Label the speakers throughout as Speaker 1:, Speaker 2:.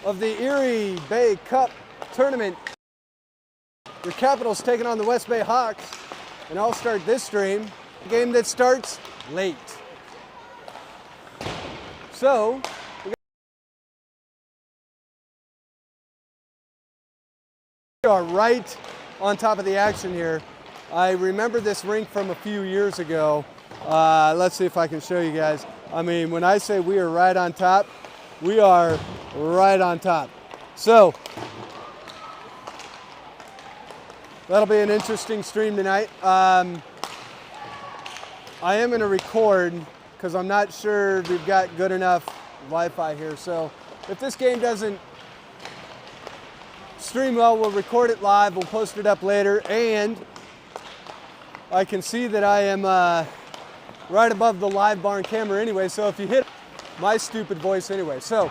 Speaker 1: of the Erie Bay Cup tournament. Your Capitals taking on the West Bay Hawks, and I'll start this stream, a game that starts late. So, we are right on top of the action here. I remember this rink from a few years ago. Let's see if I can show you guys. I mean, when I say we are right on top, we are right on top. So, that'll be an interesting stream tonight. I am going to record because I'm not sure we've got good enough Wi-Fi here. So if this game doesn't stream well, we'll record it live. We'll post it up later. And I can see that I am right above the live barn camera anyway. So if you hit my stupid voice anyway. So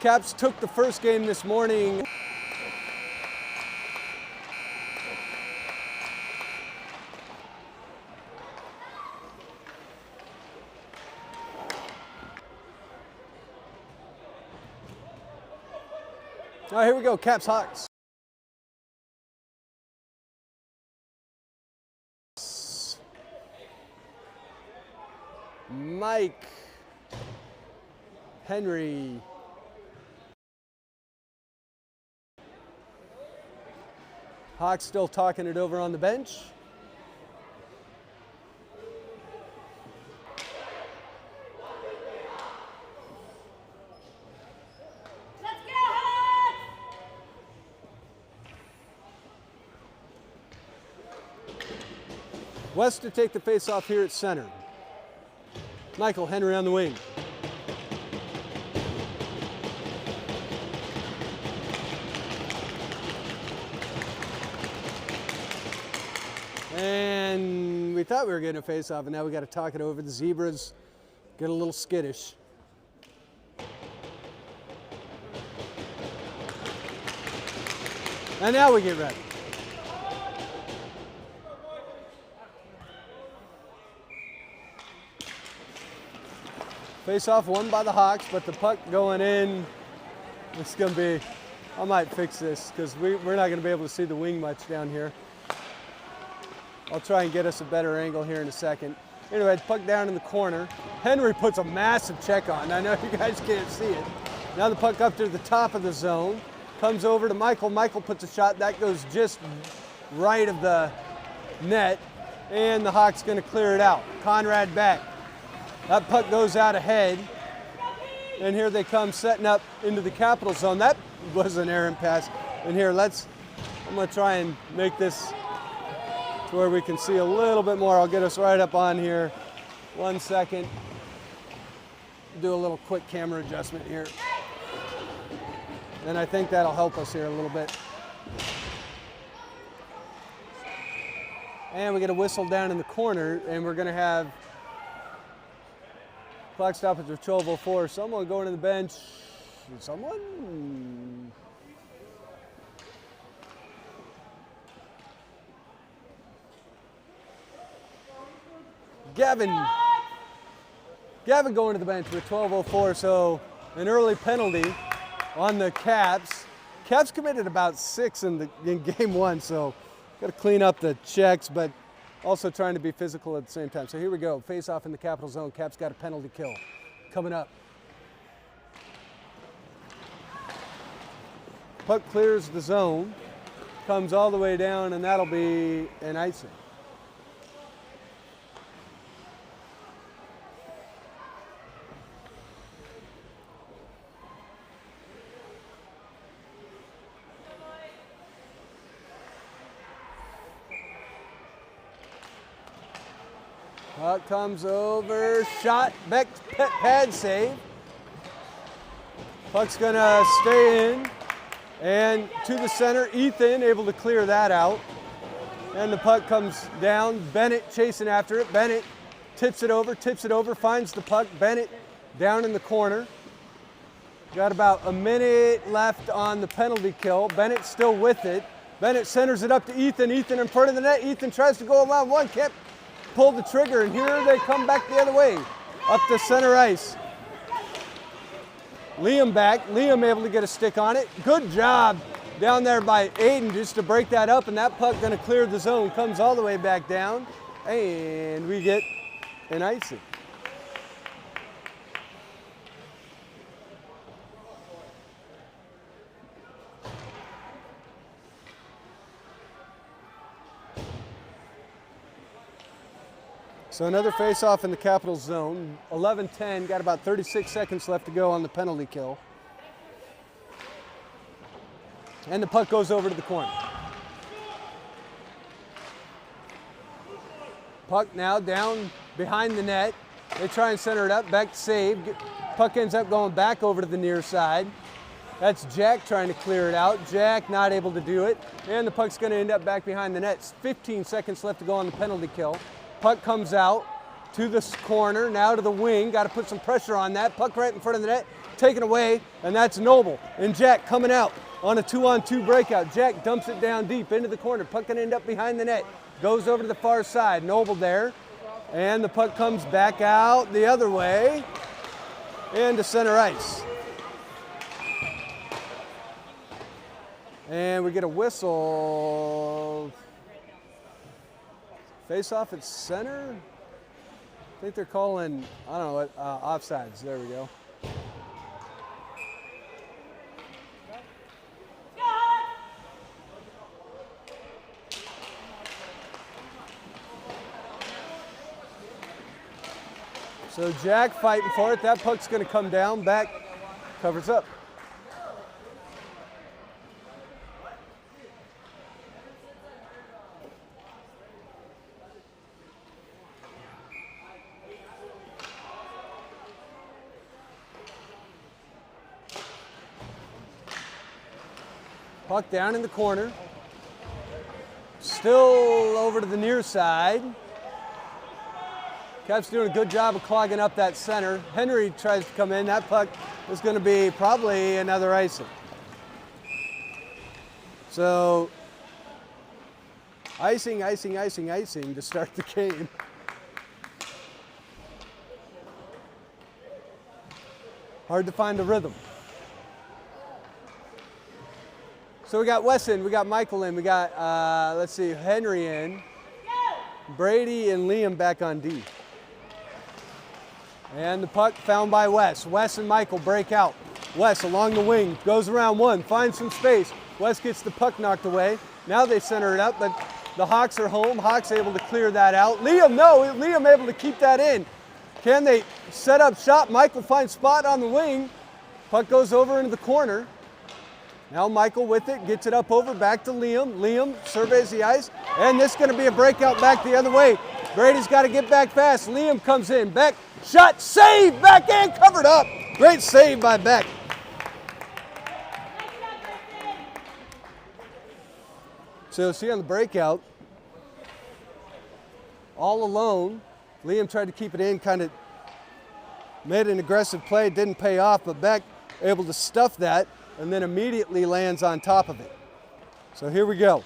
Speaker 1: Caps took the first game this morning. All right, here we go, Caps Hawks. Mike, Henry, Hawks still talking it over on the bench. West to take the face-off here at center. Michael Henry on the wing. And we thought we were getting a face-off, and now we got to talk it over. The Zebras get a little skittish. And now we get ready. Face-off won by the Hawks, but the puck going in, it's going to be, I might fix this because we're not going to be able to see the wing much down here. I'll try and get us a better angle here in a second. Anyway, puck down in the corner. Henry puts a massive check on. I know you guys can't see it. Now the puck up to the top of the zone. Comes over to Michael. Michael puts a shot. That goes just right of the net. And the Hawks going to clear it out. Conrad back. That puck goes out ahead, and here they come setting up into the Capital zone. That was an errant pass. And here, I'm going to try and make this to where we can see a little bit more. I'll get us right up on here. 1 second. Do a little quick camera adjustment here. And I think that'll help us here a little bit. And we get a whistle down in the corner, and we're going to have clock stop at 12:04. Someone going to the bench. Someone? Gavin going to the bench with 12:04. So an early penalty on the Caps. Caps committed about 6 in game 1. So got to clean up the checks, but also trying to be physical at the same time. So here we go, face off in the Capital zone. Caps got a penalty kill coming up. Puck clears the zone, comes all the way down, and that'll be an icing. Puck comes over, shot, Beck pad save. Puck's gonna stay in, and to the center, Ethan able to clear that out. And the puck comes down, Bennett chasing after it. Bennett tips it over, finds the puck. Bennett down in the corner. Got about a minute left on the penalty kill. Bennett still with it. Bennett centers it up to Ethan. Ethan in front of the net. Ethan tries to go around one, can't pull the trigger, and here they come back the other way, up the center ice. Liam back. Liam able to get a stick on it. Good job down there by Aiden just to break that up, and that puck going to clear the zone. Comes all the way back down, and we get an icing. So another face-off in the Capital zone. 11-10, got about 36 seconds left to go on the penalty kill. And the puck goes over to the corner. Puck now down behind the net. They try and center it up, back to save. Puck ends up going back over to the near side. That's Jack trying to clear it out. Jack not able to do it. And the puck's going to end up back behind the net. 15 seconds left to go on the penalty kill. Puck comes out to this corner, now to the wing. Got to put some pressure on that. Puck right in front of the net, taken away, and that's Noble. And Jack coming out on a 2-on-2 breakout. Jack dumps it down deep into the corner. Puck can end up behind the net. Goes over to the far side. Noble there. And the puck comes back out the other way into center ice. And we get a whistle. Face off at center. I think they're calling, I don't know what, offsides. There we go. So Jack fighting for it. That puck's going to come down, back, covers up. Puck down in the corner. Still over to the near side. Cap's doing a good job of clogging up that center. Henry tries to come in. That puck is going to be probably another icing. So, icing to start the game. Hard to find the rhythm. So we got Wes in, we got Michael in, we got, let's see, Henry in. Brady and Liam back on D. And the puck found by Wes. Wes and Michael break out. Wes along the wing, goes around one, finds some space. Wes gets the puck knocked away. Now they center it up, but the Hawks are home. Hawks able to clear that out. Liam able to keep that in. Can they set up shot? Michael finds spot on the wing. Puck goes over into the corner. Now Michael with it, gets it up over, back to Liam. Liam surveys the ice, and this is going to be a breakout back the other way. Brady's got to get back fast. Liam comes in, Beck, shot, save, back and covered up. Great save by Beck. So see on the breakout, all alone, Liam tried to keep it in, kind of made an aggressive play, didn't pay off, but Beck able to stuff that, and then immediately lands on top of it. So here we go.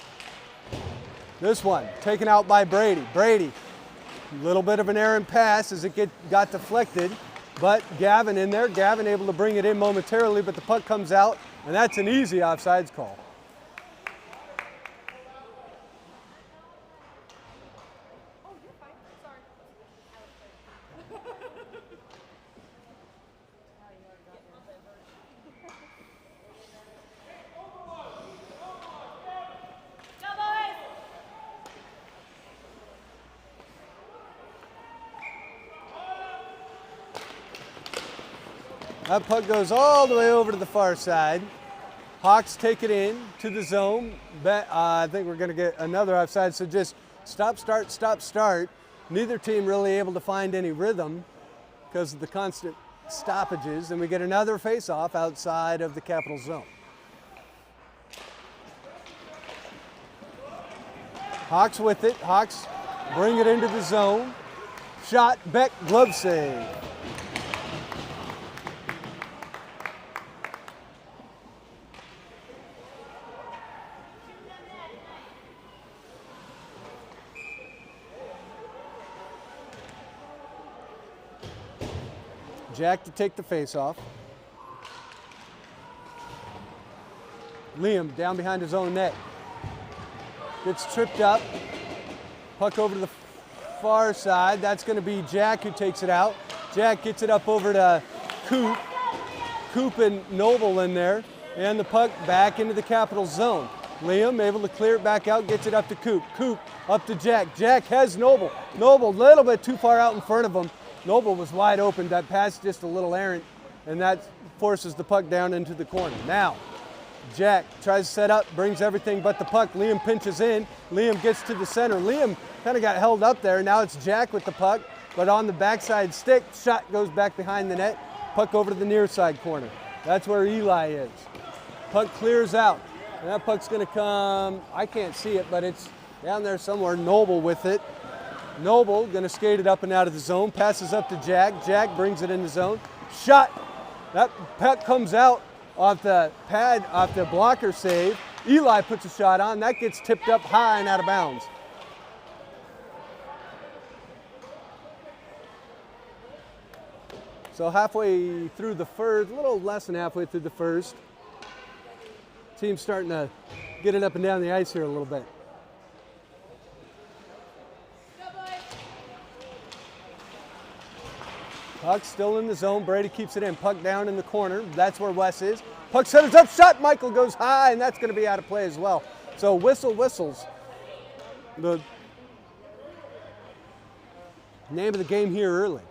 Speaker 1: This one, taken out by Brady. Brady, a little bit of an errant pass as it got deflected, but Gavin in there. Gavin able to bring it in momentarily, but the puck comes out, and that's an easy offsides call. That puck goes all the way over to the far side. Hawks take it in to the zone. I think we're going to get another offside, so just stop, start. Neither team really able to find any rhythm because of the constant stoppages, and we get another face-off outside of the Capital zone. Hawks with it. Hawks bring it into the zone. Shot, Beck, glove save. Jack to take the face-off. Liam down behind his own net. Gets tripped up. Puck over to the far side. That's going to be Jack who takes it out. Jack gets it up over to Coop. Coop and Noble in there. And the puck back into the Capitals zone. Liam able to clear it back out, gets it up to Coop. Coop up to Jack. Jack has Noble. Noble a little bit too far out in front of him. Noble was wide open. That pass just a little errant, and that forces the puck down into the corner. Now, Jack tries to set up, brings everything but the puck. Liam pinches in. Liam gets to the center. Liam kind of got held up there. Now it's Jack with the puck, but on the backside stick, shot goes back behind the net. Puck over to the near side corner. That's where Eli is. Puck clears out. And that puck's going to come, I can't see it, but it's down there somewhere. Noble with it. Noble going to skate it up and out of the zone. Passes up to Jack. Jack brings it in the zone. Shot. That puck comes out off the pad, off the blocker save. Eli puts a shot on. That gets tipped up high and out of bounds. So halfway through the first, a little less than halfway through the first. Team's starting to get it up and down the ice here a little bit. Puck still in the zone. Brady keeps it in. Puck down in the corner. That's where Wes is. Puck centers up. Shot. Michael goes high, and that's going to be out of play as well. So whistle whistles. The name of the game here early.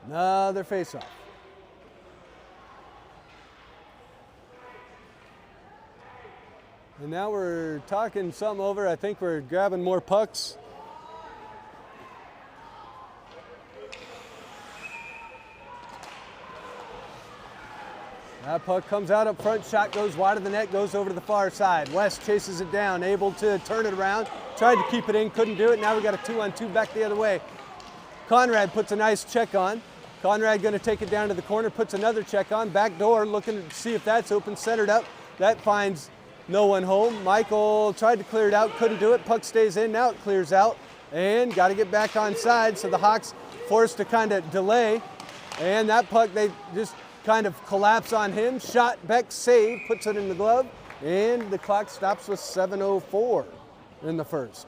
Speaker 1: Another face-off. And now we're talking something over. I think we're grabbing more pucks. That puck comes out up front. Shot goes wide of the net, goes over to the far side. West chases it down, able to turn it around. Tried to keep it in, couldn't do it. Now we got a 2-on-2 back the other way. Conrad puts a nice check on. Conrad going to take it down to the corner, puts another check on. Back door, looking to see if that's open, centered up. That finds no one home. Michael tried to clear it out, couldn't do it. Puck stays in, now it clears out. And got to get back on side, so the Hawks forced to kind of delay. And that puck, they just kind of collapse on him. Shot, Beck save, puts it in the glove. And the clock stops with 7:04 in the first.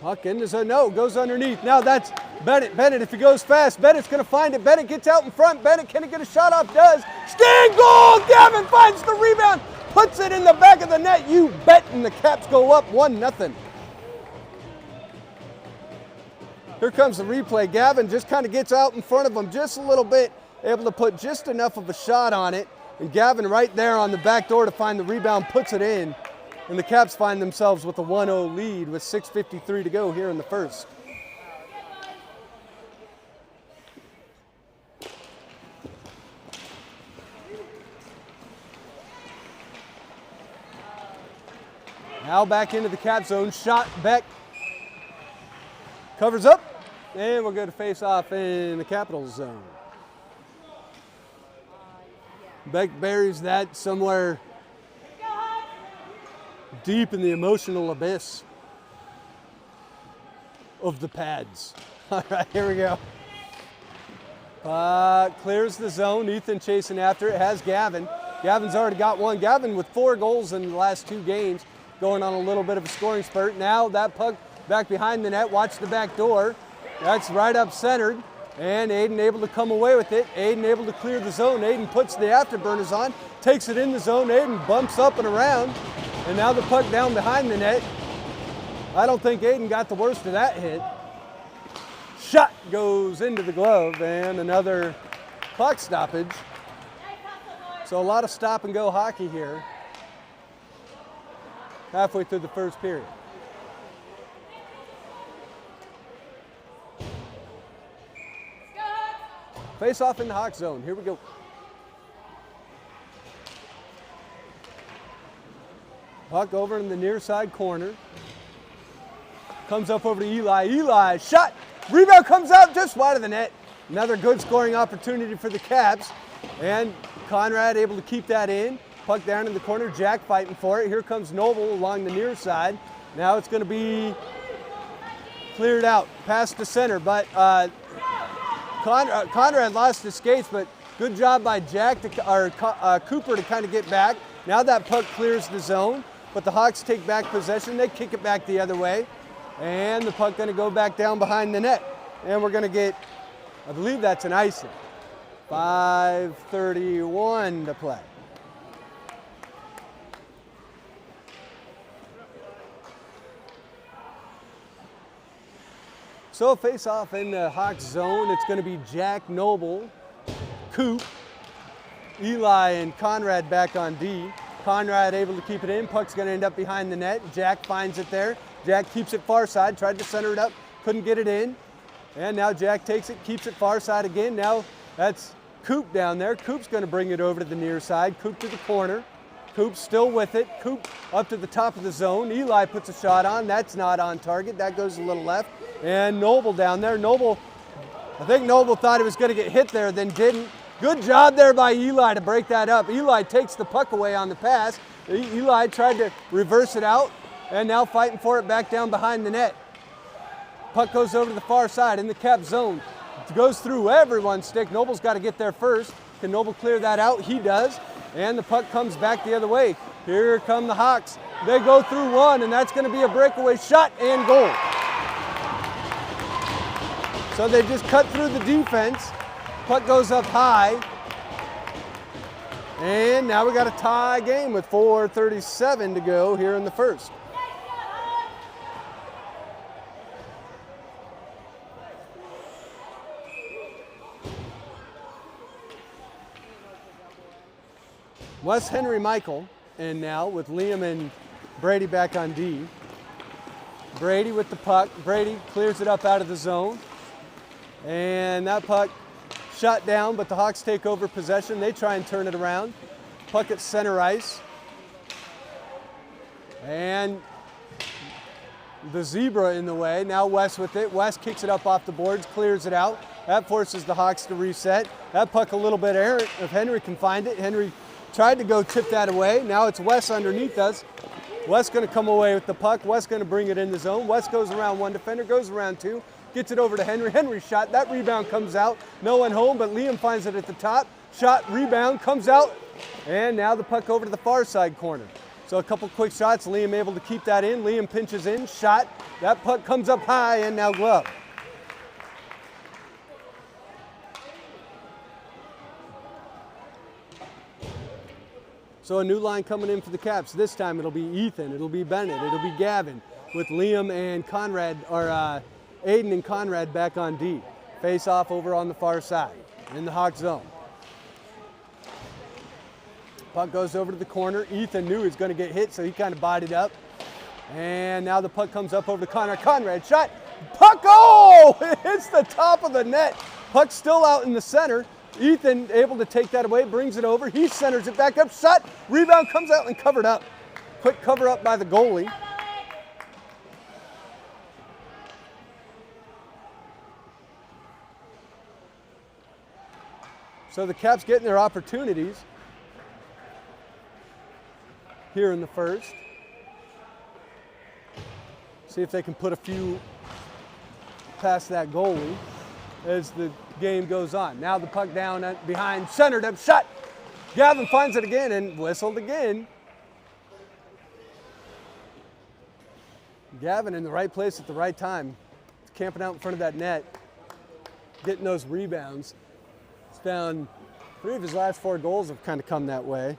Speaker 1: Puck in the zone, no, goes underneath. Now that's Bennett. Bennett, if he goes fast, Bennett's going to find it. Bennett gets out in front. Bennett, can he get a shot off? Does. Stand goal! Gavin finds the rebound, puts it in the back of the net. You bet, and the Caps go up 1-0. Here comes the replay. Gavin just kind of gets out in front of him just a little bit, able to put just enough of a shot on it. And Gavin right there on the back door to find the rebound, puts it in. And the Caps find themselves with a 1-0 lead with 6:53 to go here in the first. Now back into the Cap zone. Shot, Beck covers up, and we'll go to face off in the Capitals zone. Beck buries that somewhere deep in the emotional abyss of the pads. All right, here we go. Clears the zone. Ethan chasing after it. Has Gavin. Gavin's already got one. Gavin with 4 goals in the last 2 games, going on a little bit of a scoring spurt. Now that puck back behind the net. Watch the back door. That's right up centered. And Aiden able to come away with it. Aiden able to clear the zone. Aiden puts the afterburners on, takes it in the zone. Aiden bumps up and around. And now the puck down behind the net. I don't think Aiden got the worst of that hit. Shot goes into the glove, and another clock stoppage. So a lot of stop and go hockey here. Halfway through the first period. Face off in the Hawk zone. Here we go. Puck over in the near side corner. Comes up over to Eli. Eli, shot, Rebound comes out just wide of the net. Another good scoring opportunity for the Caps. And Conrad able to keep that in. Puck down in the corner, Jack fighting for it. Here comes Noble along the near side. Now it's going to be cleared out past the center, but Conrad lost his skates, but good job by Jack Cooper to kind of get back. Now that puck clears the zone, but the Hawks take back possession. They kick it back the other way, and the puck going to go back down behind the net. And we're going to get, I believe that's an icing. 5:31 to play. So face off in the Hawks zone. It's going to be Jack, Noble, Coop, Eli, and Conrad back on D. Conrad able to keep it in. Puck's going to end up behind the net. Jack finds it there. Jack keeps it far side. Tried to center it up. Couldn't get it in. And now Jack takes it, keeps it far side again. Now that's Coop down there. Coop's going to bring it over to the near side. Coop to the corner. Coop still with it. Coop up to the top of the zone. Eli puts a shot on. That's not on target. That goes a little left. And Noble down there. Noble, I think Noble thought he was going to get hit there, then didn't. Good job there by Eli to break that up. Eli takes the puck away on the pass. Eli tried to reverse it out, and now fighting for it back down behind the net. Puck goes over to the far side in the Cap zone. It goes through everyone's stick. Noble's got to get there first. Can Noble clear that out? He does. And the puck comes back the other way. Here come the Hawks. They go through one, and that's going to be a breakaway shot and goal. So they just cut through the defense. Puck goes up high. And now we got a tie game with 4:37 to go here in the first. Wes Henry Michael in now with Liam and Brady back on D. Brady with the puck. Brady clears it up out of the zone. And that puck shot down, but the Hawks take over possession. They try and turn it around. Puck at center ice. And the zebra in the way. Now Wes with it. Wes kicks it up off the boards, clears it out. That forces the Hawks to reset. That puck a little bit errant. If Henry can find it. Henry tried to go tip that away. Now it's Wes underneath us. Wes going to come away with the puck. Wes going to bring it in the zone. Wes goes around one defender, goes around two. Gets it over to Henry. Henry shot. That rebound comes out. No one home, but Liam finds it at the top. Shot, rebound, comes out. And now the puck over to the far side corner. So a couple quick shots. Liam able to keep that in. Liam pinches in. Shot. That puck comes up high and now glove. So a new line coming in for the Caps. This time it'll be Ethan. It'll be Bennett. It'll be Gavin with Liam and Conrad, or Aiden and Conrad back on D. Face off over on the far side in the Hawk zone. Puck goes over to the corner. Ethan knew he was going to get hit, so he kind of bodied up. And now the puck comes up over to Conrad. Conrad shot. Puck, oh! It hits the top of the net. Puck still out in the center. Ethan able to take that away, brings it over. He centers it back up. Shot. Rebound comes out and covered up. Quick cover up by the goalie. So the Caps getting their opportunities here in the first. See if they can put a few past that goalie as the game goes on. Now the puck down behind, centered up, shot. Gavin finds it again and whistled again. Gavin in the right place at the right time, camping out in front of that net, getting those rebounds. He's found 3 of his last 4 goals have kind of come that way.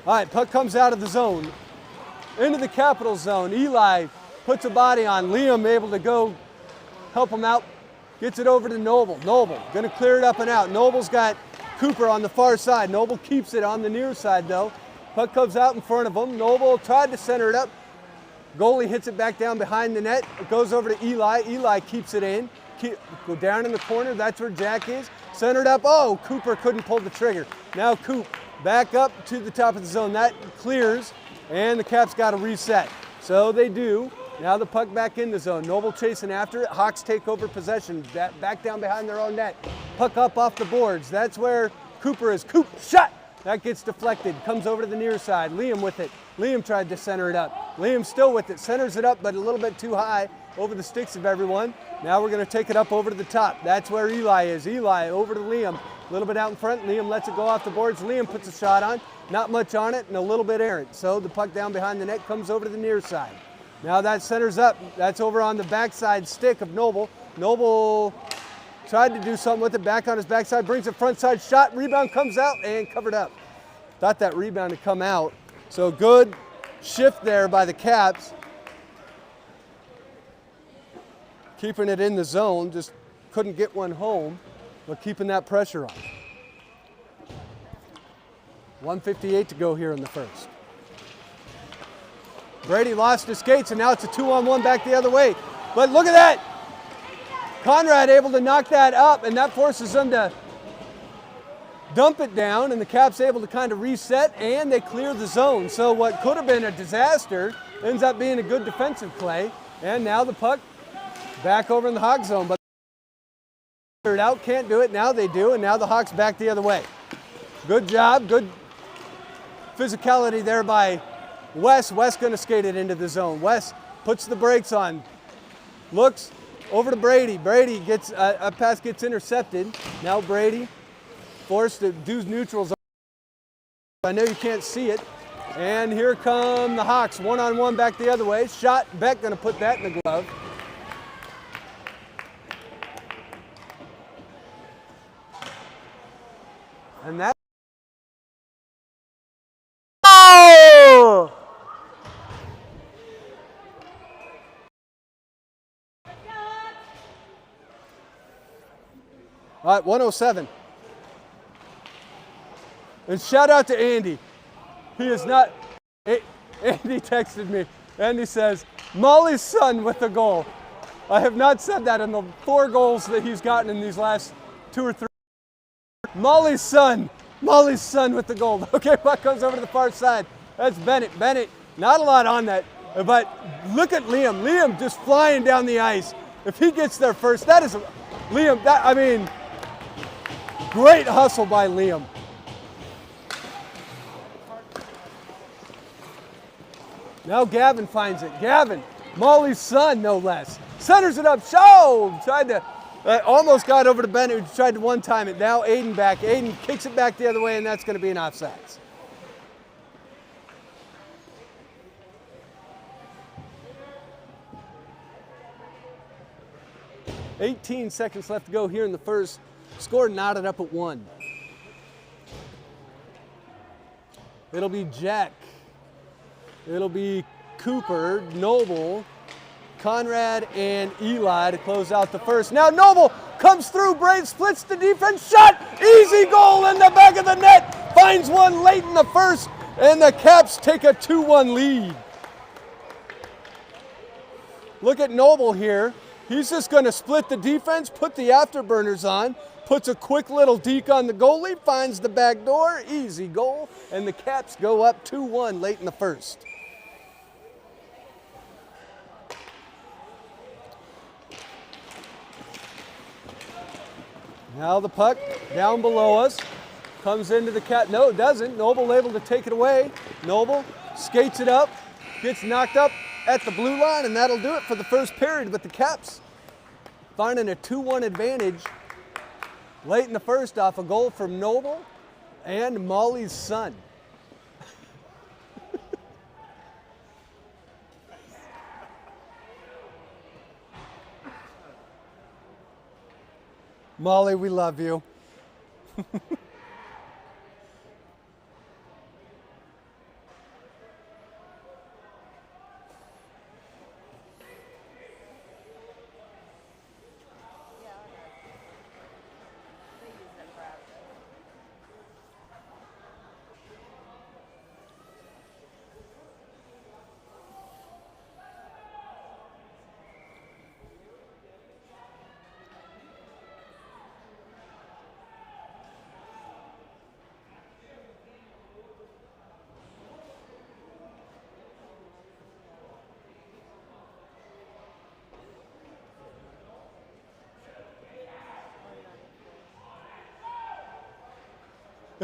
Speaker 1: All right, puck comes out of the zone, into the Capital zone. Eli puts a body on. Liam able to go help him out. Gets it over to Noble. Noble gonna clear it up and out. Noble's got Cooper on the far side. Noble keeps it on the near side though. Puck comes out in front of him. Noble tried to center it up. Goalie hits it back down behind the net. It goes over to Eli. Eli keeps it in. Go down in the corner. That's where Jack is. Centered up. Oh, Cooper couldn't pull the trigger. Now Coop back up to the top of the zone. That clears, and the Caps got to reset. So they do. Now the puck back in the zone. Noble chasing after it. Hawks take over possession. Back down behind their own net. Puck up off the boards. That's where Cooper is. Coop, shot! That gets deflected. Comes over to the near side. Liam with it. Liam tried to center it up. Liam still with it. Centers it up, but a little bit too high over the sticks of everyone. Now we're going to take it up over to the top. That's where Eli is. Eli over to Liam. A little bit out in front. Liam lets it go off the boards. Liam puts a shot on. Not much on it and a little bit errant. So the puck down behind the net comes over to the near side. Now that centers up. That's over on the backside stick of Noble. Noble tried to do something with it. Back on his backside. Brings a front side shot. Rebound comes out and covered up. Thought that rebound had come out. So good shift there by the Caps. Keeping it in the zone. Just couldn't get one home. But keeping that pressure on. 1:58 to go here in the first. Brady lost his skates, and now it's a 2-on-1 back the other way. But look at that! Conrad able to knock that up, and that forces them to dump it down, and the Caps able to kind of reset, and they clear the zone. So what could have been a disaster ends up being a good defensive play, and now the puck back over in the Hawk zone. But it out, can't do it, now they do, and now the Hawks back the other way. Good job, good physicality there by Wes. Wes going to skate it into the zone. Wes puts the brakes on, looks over to Brady. Brady gets a pass gets intercepted. Now Brady forced to do neutrals. I know you can't see it. And here come the Hawks, 1-on-1 back the other way. Shot, Beck going to put that in the glove. And that. Oh! All right, 107. And shout out to Andy. He is not, Andy texted me. Andy says, Molly's son with the goal. I have not said that in the 4 goals that he's gotten in these last 2 or 3. Molly's son with the goal. Okay, puck goes over to the far side. That's Bennett. Bennett, not a lot on that, but look at Liam. Liam just flying down the ice. If he gets there first, that is, Liam, great hustle by Liam. Now Gavin finds it. Gavin, Molly's son, no less. Centers it up. Show! Tried to, almost got over to Bennett, who tried to one-time it. Now Aiden back. Aiden kicks it back the other way, and that's going to be an offsides. "18 seconds left to go here in the first. Score knotted up at 1. It'll be Jack. It'll be Cooper, Noble, Conrad, and Eli to close out the first. Now Noble comes through, Braid splits the defense, shot, easy goal in the back of the net, finds one late in the first, and the Caps take a 2-1 lead. Look at Noble here. He's just going to split the defense, put the afterburners on, puts a quick little deke on the goalie, finds the back door, easy goal, and the Caps go up 2-1 late in the first. Now the puck down below us, comes into the Cap. No, it doesn't. Noble able to take it away. Noble skates it up, gets knocked up at the blue line, and that'll do it for the first period. But the Caps finding a 2-1 advantage late in the first off a goal from Noble and Molly's son. Molly, we love you.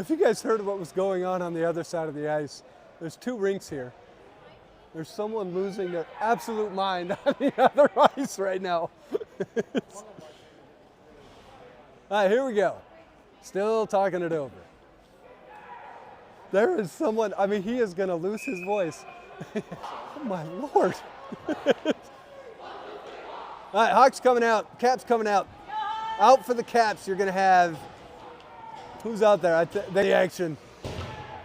Speaker 1: If you guys heard what was going on the other side of the ice, there's two rinks here. There's someone losing their absolute mind on the other ice right now. All right, here we go. Still talking it over. There is someone, I mean, he is going to lose his voice. Oh, my Lord. All right, Hawks coming out, Caps coming out. Out for the Caps, you're going to have, who's out there? The action.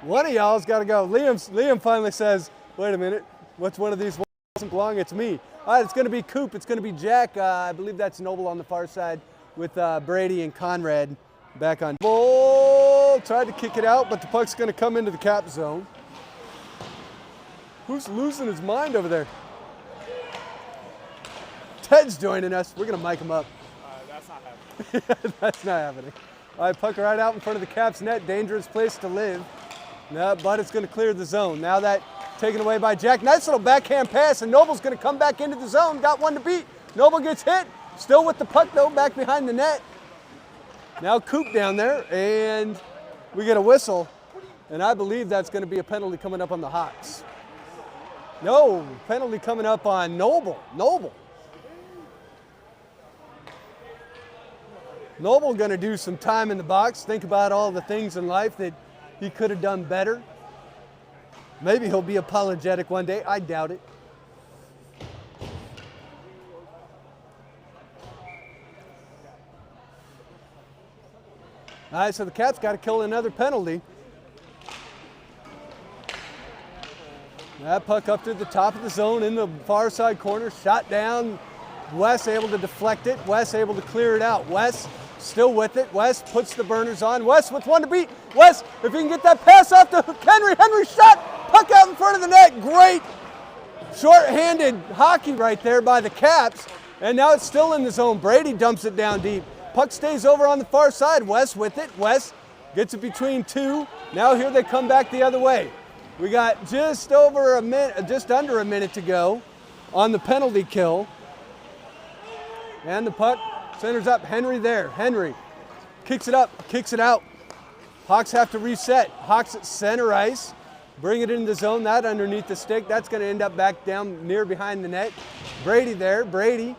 Speaker 1: One of y'all's got to go. Liam finally says, wait a minute, what's one of these doesn't belong? It's me. All right, it's going to be Coop. It's going to be Jack. I believe that's Noble on the far side with Brady and Conrad back on. Bull tried to kick it out, but the puck's going to come into the Cap zone. Who's losing his mind over there? Ted's joining us. We're going to mic him up.
Speaker 2: That's not happening.
Speaker 1: That's not happening. All right, puck right out in front of the Caps net. Dangerous place to live. No, but it's going to clear the zone. Now that taken away by Jack. Nice little backhand pass, and Noble's going to come back into the zone. Got one to beat. Noble gets hit. Still with the puck, though, back behind the net. Now Coop down there, and we get a whistle. And I believe that's going to be a penalty coming up on the Hawks. No, penalty coming up on Noble. Noble going to do some time in the box. Think about all the things in life that he could have done better. Maybe he'll be apologetic one day. I doubt it. All right, so the Caps got to kill another penalty. That puck up to the top of the zone in the far side corner. Shot down. Wes able to deflect it. Wes able to clear it out. Wes still with it. Wes puts the burners on. Wes with one to beat. Wes, if he can get that pass off to Henry. Henry shot. Puck out in front of the net. Great short-handed hockey right there by the Caps. And now it's still in the zone. Brady dumps it down deep. Puck stays over on the far side. Wes with it. Wes gets it between two. Now here they come back the other way. We got just under a minute to go on the penalty kill. And the puck centers up. Henry there. Henry kicks it up, kicks it out. Hawks have to reset. Hawks at center ice. Bring it into the zone. That underneath the stick. That's going to end up back down near behind the net. Brady there. Brady.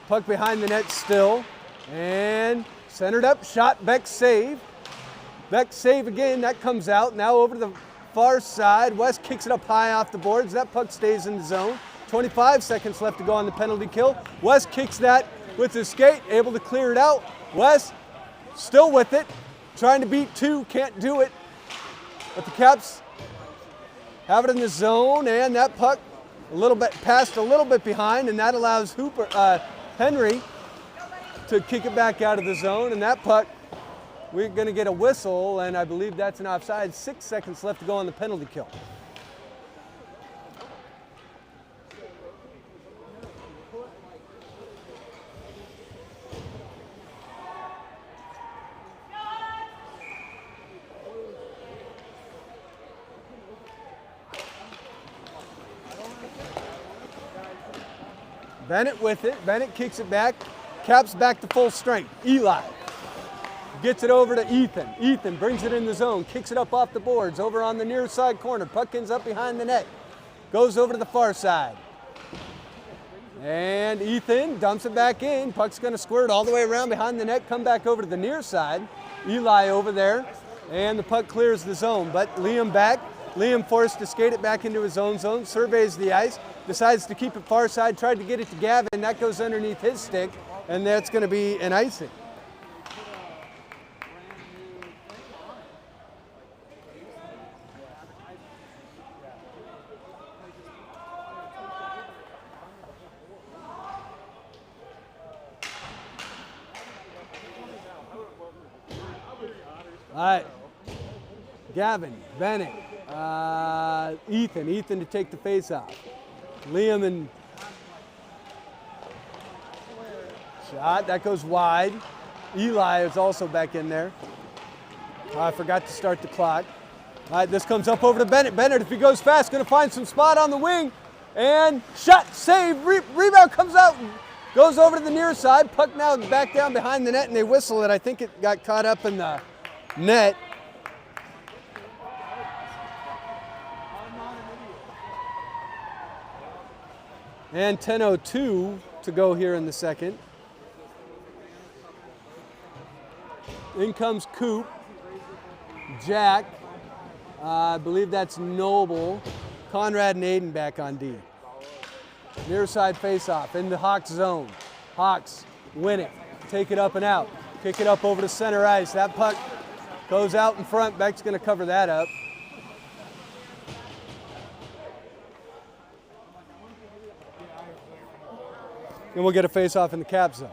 Speaker 1: Puck behind the net still. And centered up. Shot. Beck save. Beck save again. That comes out. Now over to the far side. West kicks it up high off the boards. That puck stays in the zone. 25 seconds left to go on the penalty kill. West kicks that with his skate. Able to clear it out. West still with it. Trying to beat two. Can't do it. But the Caps have it in the zone, and that puck a little bit passed a little bit behind, and that allows Henry to kick it back out of the zone. And that puck, we're going to get a whistle, and I believe that's an offside. 6 seconds left to go on the penalty kill. Bennett with it. Bennett kicks it back. Caps back to full strength. Eli gets it over to Ethan. Ethan brings it in the zone. Kicks it up off the boards. Over on the near side corner. Puck ends up behind the net. Goes over to the far side. And Ethan dumps it back in. Puck's going to squirt all the way around behind the net. Come back over to the near side. Eli over there. And the puck clears the zone. But Liam back. Liam forced to skate it back into his own zone. Surveys the ice. Decides to keep it far side, tried to get it to Gavin. That goes underneath his stick, and that's going to be an icing. All right, Gavin, Bennett, Ethan to take the face off. Liam and shot, that goes wide. Eli is also back in there. I forgot to start the clock. All right, this comes up over to Bennett. Bennett, if he goes fast, going to find some spot on the wing. And shot, save, rebound comes out, goes over to the near side. Puck now back down behind the net, and they whistle it. I think it got caught up in the net. And 10:02 to go here in the second. In comes Coop, Jack, I believe that's Noble, Conrad and Aiden back on D. Near side face-off in the Hawks zone. Hawks win it, take it up and out, kick it up over to center ice. That puck goes out in front. Beck's going to cover that up. And we'll get a face-off in the Cap zone.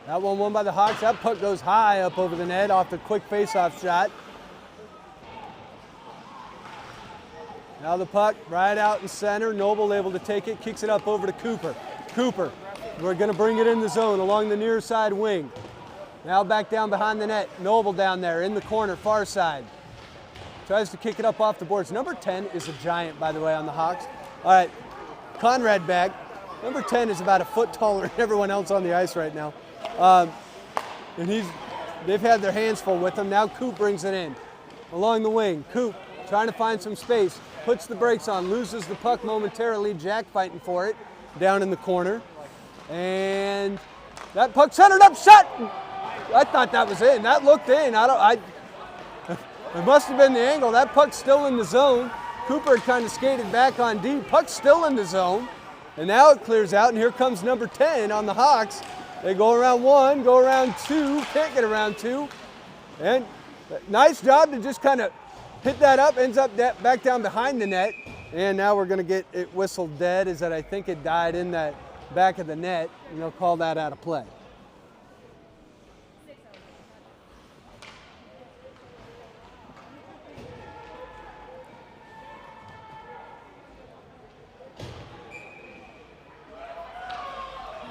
Speaker 1: That one won by the Hawks. That puck goes high up over the net off the quick face-off shot. Now the puck right out in center. Noble able to take it, kicks it up over to Cooper. Cooper, we're going to bring it in the zone along the near side wing. Now back down behind the net. Noble down there in the corner, far side. Tries to kick it up off the boards. Number 10 is a giant, by the way, on the Hawks. All right, Conrad back. Number 10 is about a foot taller than everyone else on the ice right now. And they've had their hands full with him. Now Coop brings it in along the wing. Coop trying to find some space, puts the brakes on, loses the puck momentarily. Jack fighting for it down in the corner. And that puck centered up, shot! I thought that was in. That looked in. It must have been the angle. That puck's still in the zone. Cooper had kind of skated back on D. Puck's still in the zone. And now it clears out, and here comes number 10 on the Hawks. They go around one, go around two, can't get around two. And nice job to just kind of hit that up, ends up back down behind the net. And now we're going to get it whistled dead, is that I think it died in that back of the net, and they'll call that out of play.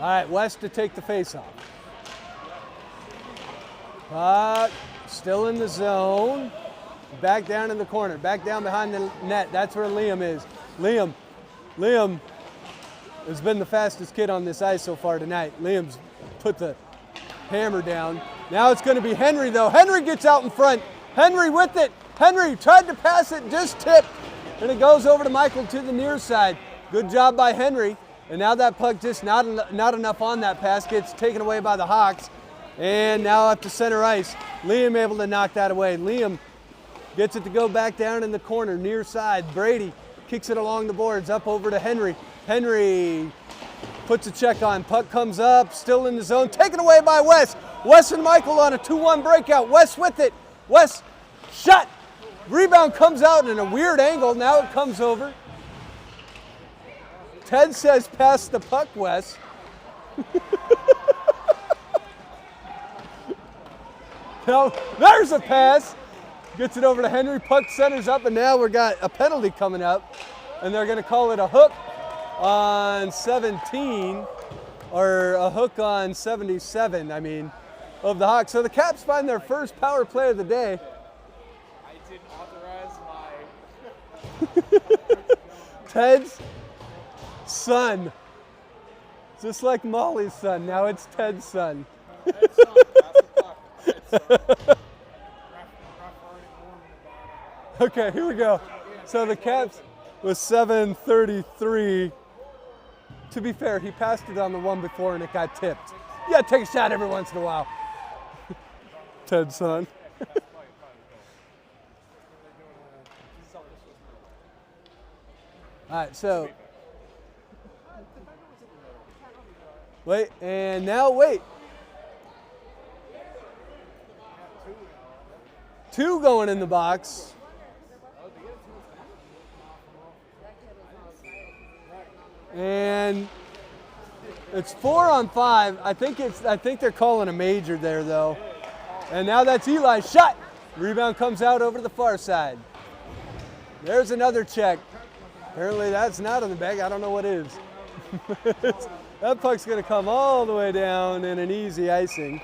Speaker 1: All right, West to take the face-off. Puck still in the zone. Back down in the corner, back down behind the net. That's where Liam is. Liam has been the fastest kid on this ice so far tonight. Liam's put the hammer down. Now it's going to be Henry, though. Henry gets out in front. Henry with it. Henry tried to pass it, just tipped. And it goes over to Michael to the near side. Good job by Henry. And now that puck just not enough on that pass, gets taken away by the Hawks. And now up to center ice. Liam able to knock that away. Liam gets it to go back down in the corner, near side. Brady kicks it along the boards, up over to Henry. Henry puts a check on. Puck comes up, still in the zone, taken away by Wes. Wes and Michael on a 2-1 breakout. Wes with it. Wes shot. Rebound comes out in a weird angle. Now it comes over. Ted says pass the puck, Wes. Now, there's a pass. Gets it over to Henry. Puck centers up, and now we've got a penalty coming up. And they're going to call it a hook on 17, or a hook on 77, of the Hawks. So the Caps find their first power play of the day.
Speaker 2: I didn't authorize my...
Speaker 1: Ted's son. Just like Molly's son. Now it's Ted's son.
Speaker 2: Ted's son, pass the puck. Ted's son.
Speaker 1: Okay, here we go. So the Caps was 7:33. To be fair, he passed it on the one before and it got tipped. You gotta take a shot every once in a while. Ted's son. All right, so wait, and now wait. 2 going in the box. And it's 4 on 5. I think they're calling a major there though. And now that's Eli's shot. Rebound comes out over to the far side. There's another check. Apparently that's not on the bag. I don't know what is. That puck's going to come all the way down in an easy icing.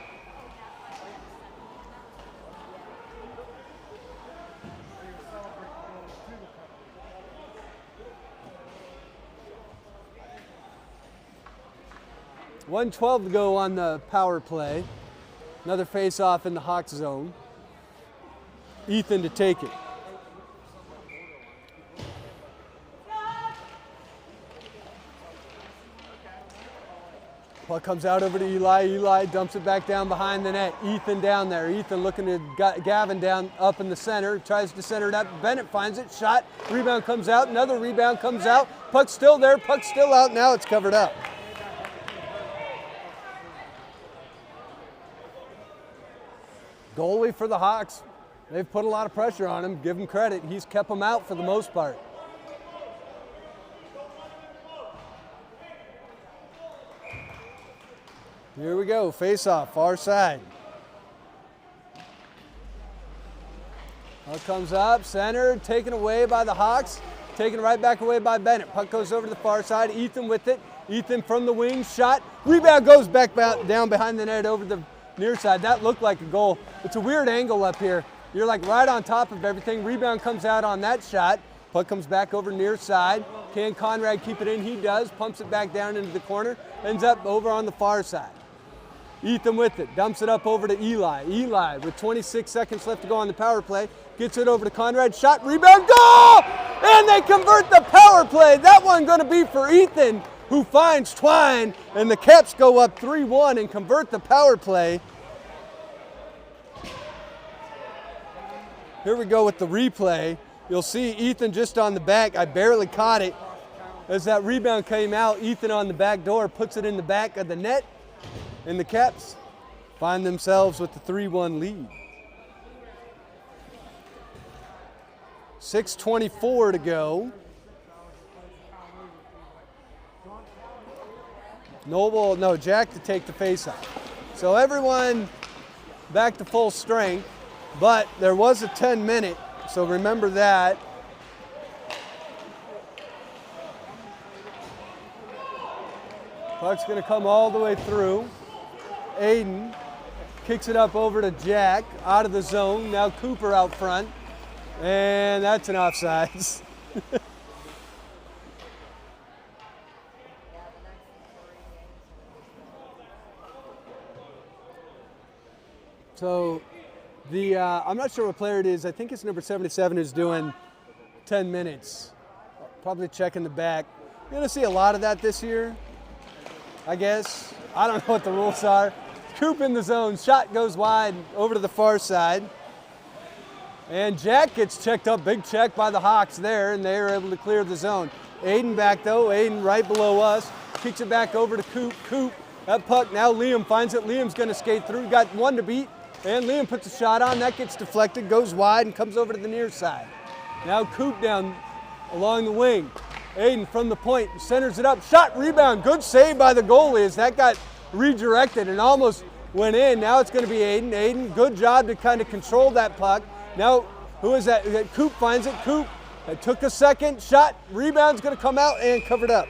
Speaker 1: 1:12 to go on the power play. Another face-off in the Hawks zone. Ethan to take it. Puck comes out over to Eli. Eli dumps it back down behind the net. Ethan down there. Ethan looking to Gavin down up in the center. Tries to center it up. Bennett finds it. Shot. Rebound comes out. Another rebound comes out. Puck's still there. Puck's still out. Now it's covered up. Goalie for the Hawks. They've put a lot of pressure on him. Give him credit. He's kept them out for the most part. Here we go, face-off, far side. Puck comes up, center, taken away by the Hawks, taken right back away by Bennett. Puck goes over to the far side, Ethan with it. Ethan from the wing, shot, rebound goes back down behind the net over the near side. That looked like a goal. It's a weird angle up here. You're like right on top of everything. Rebound comes out on that shot. Puck comes back over near side. Can Conrad keep it in? He does, pumps it back down into the corner, ends up over on the far side. Ethan with it, dumps it up over to Eli. Eli with 26 seconds left to go on the power play, gets it over to Conrad, shot, rebound, goal! And they convert the power play. That one going to be for Ethan, who finds Twine, and the Caps go up 3-1 and convert the power play. Here we go with the replay. You'll see Ethan just on the back. I barely caught it. As that rebound came out, Ethan on the back door puts it in the back of the net. And the Caps find themselves with the 3-1 lead. 6:24 to go. Jack to take the faceoff. So everyone back to full strength, but there was a 10-minute, so remember that. Puck's going to come all the way through. Aiden kicks it up over to Jack, out of the zone. Now Cooper out front, and that's an offsides. So I'm not sure what player it is. I think it's number 77 who's doing 10 minutes. Probably checking the back. You're going to see a lot of that this year, I guess. I don't know what the rules are. Coop in the zone, shot goes wide over to the far side. And Jack gets checked up, big check by the Hawks there, and they are able to clear the zone. Aiden back though, Aiden right below us, kicks it back over to Coop. Coop, that puck, now Liam finds it. Liam's gonna skate through, got one to beat, and Liam puts a shot on, that gets deflected, goes wide, and comes over to the near side. Now Coop down along the wing. Aiden from the point, centers it up, shot, rebound, good save by the goalie as that got redirected and almost went in. Now it's going to be Aiden. Aiden, good job to kind of control that puck. Now, who is that? Coop finds it. Coop, it took a second, shot, rebound's going to come out and covered up.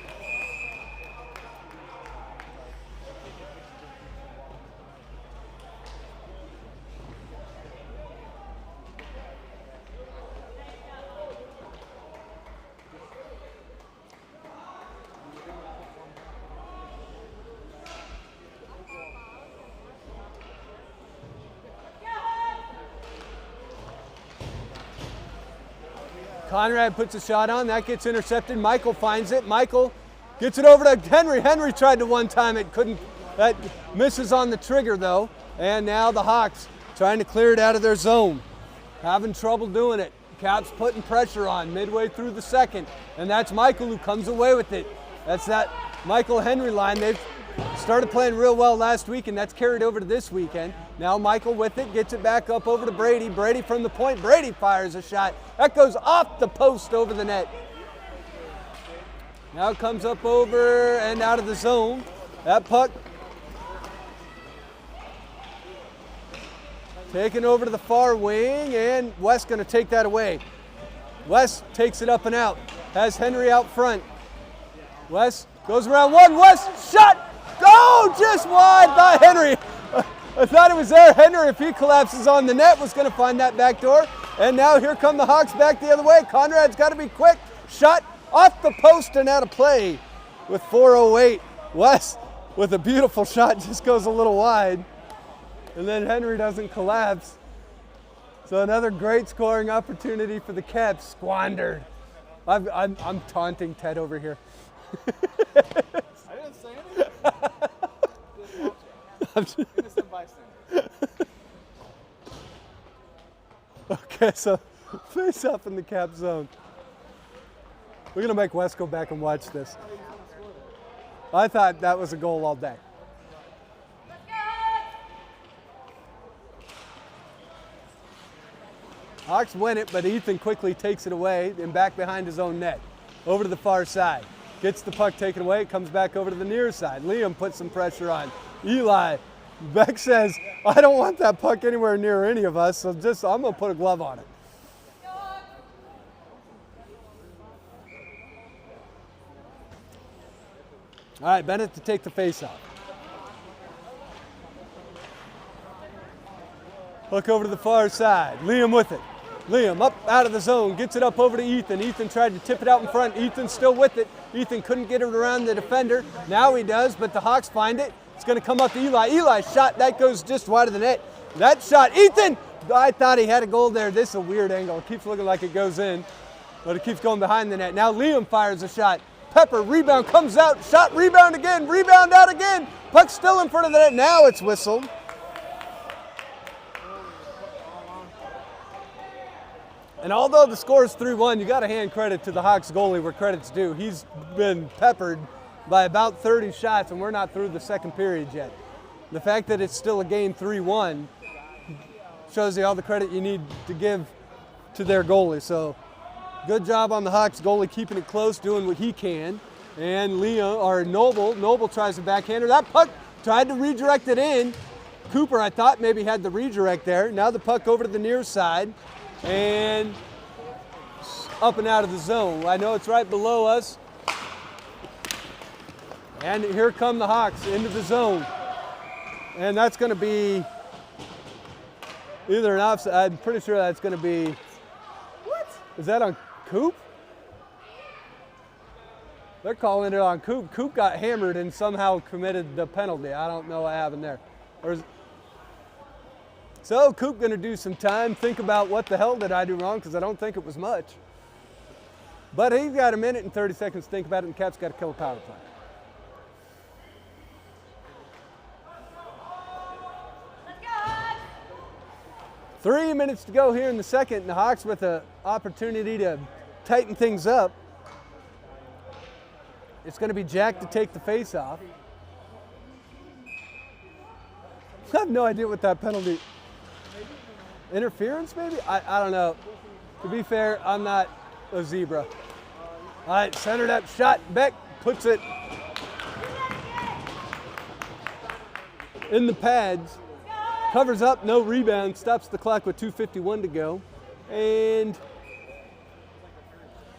Speaker 1: Conrad puts a shot on, that gets intercepted. Michael finds it. Michael gets it over to Henry. Henry tried to one time, it couldn't. That misses on the trigger though. And now the Hawks trying to clear it out of their zone. Having trouble doing it. Caps putting pressure on midway through the second. And that's Michael who comes away with it. That's that Michael Henry line. They've started playing real well last week, and that's carried over to this weekend. Now Michael with it, gets it back up over to Brady. Brady from the point. Brady fires a shot. That goes off the post over the net. Now it comes up over and out of the zone. That puck taken over to the far wing, and West going to take that away. West takes it up and out. Has Henry out front. West goes around one. West shot. Go just wide by Henry. I thought it was there. Henry, if he collapses on the net, was going to find that back door. And now here come the Hawks back the other way. Conrad's got to be quick. Shot off the post and out of play with 4:08. West with a beautiful shot, just goes a little wide. And then Henry doesn't collapse. So another great scoring opportunity for the Caps, squandered. I'm taunting Ted over here.
Speaker 2: I didn't say anything. Just watching. Innocent bystander.
Speaker 1: Okay, so face up in the Cap zone. We're gonna make Wes go back and watch this. I thought that was a goal all day. Hawks win it, but Ethan quickly takes it away and back behind his own net. Over to the far side. Gets the puck taken away, it comes back over to the near side. Liam puts some pressure on. Eli. Beck says, I don't want that puck anywhere near any of us, so I'm gonna put a glove on it. All right, Bennett to take the faceoff. Hook over to the far side. Liam with it. Liam up out of the zone, gets it up over to Ethan. Ethan tried to tip it out in front. Ethan's still with it. Ethan couldn't get it around the defender. Now he does, but the Hawks find it. It's going to come up to Eli. Eli's shot, that goes just wide of the net. That shot, Ethan! I thought he had a goal there. This is a weird angle. It keeps looking like it goes in, but it keeps going behind the net. Now Liam fires a shot. Pepper, rebound, comes out. Shot, rebound again. Rebound out again. Puck's still in front of the net. Now it's whistled. And although the score is 3-1, you got to hand credit to the Hawks goalie where credit's due. He's been peppered by about 30 shots, and we're not through the second period yet. The fact that it's still a game 3-1 shows you all the credit you need to give to their goalie. So good job on the Hawks goalie keeping it close, doing what he can. And Noble tries to backhander. That puck tried to redirect it in. Cooper, I thought, maybe had the redirect there. Now the puck over to the near side. And up and out of the zone. I know it's right below us. And here come the Hawks into the zone. And that's going to be either an offside. I'm pretty sure that's going to be. What? Is that on Coop? They're calling it on Coop. Coop got hammered and somehow committed the penalty. I don't know what happened there. So Coop going to do some time, think about what the hell did I do wrong, because I don't think it was much. But he's got a minute and 30 seconds to think about it, and Cap's got to kill a power play. Let's go! 3 minutes to go here in the second, and the Hawks with an opportunity to tighten things up. It's going to be Jack to take the face-off. I have no idea what that penalty. Interference, maybe? I don't know. To be fair, I'm not a zebra. All right, centered up shot. Beck puts it in the pads. Covers up, no rebound. Stops the clock with 2:51 to go. And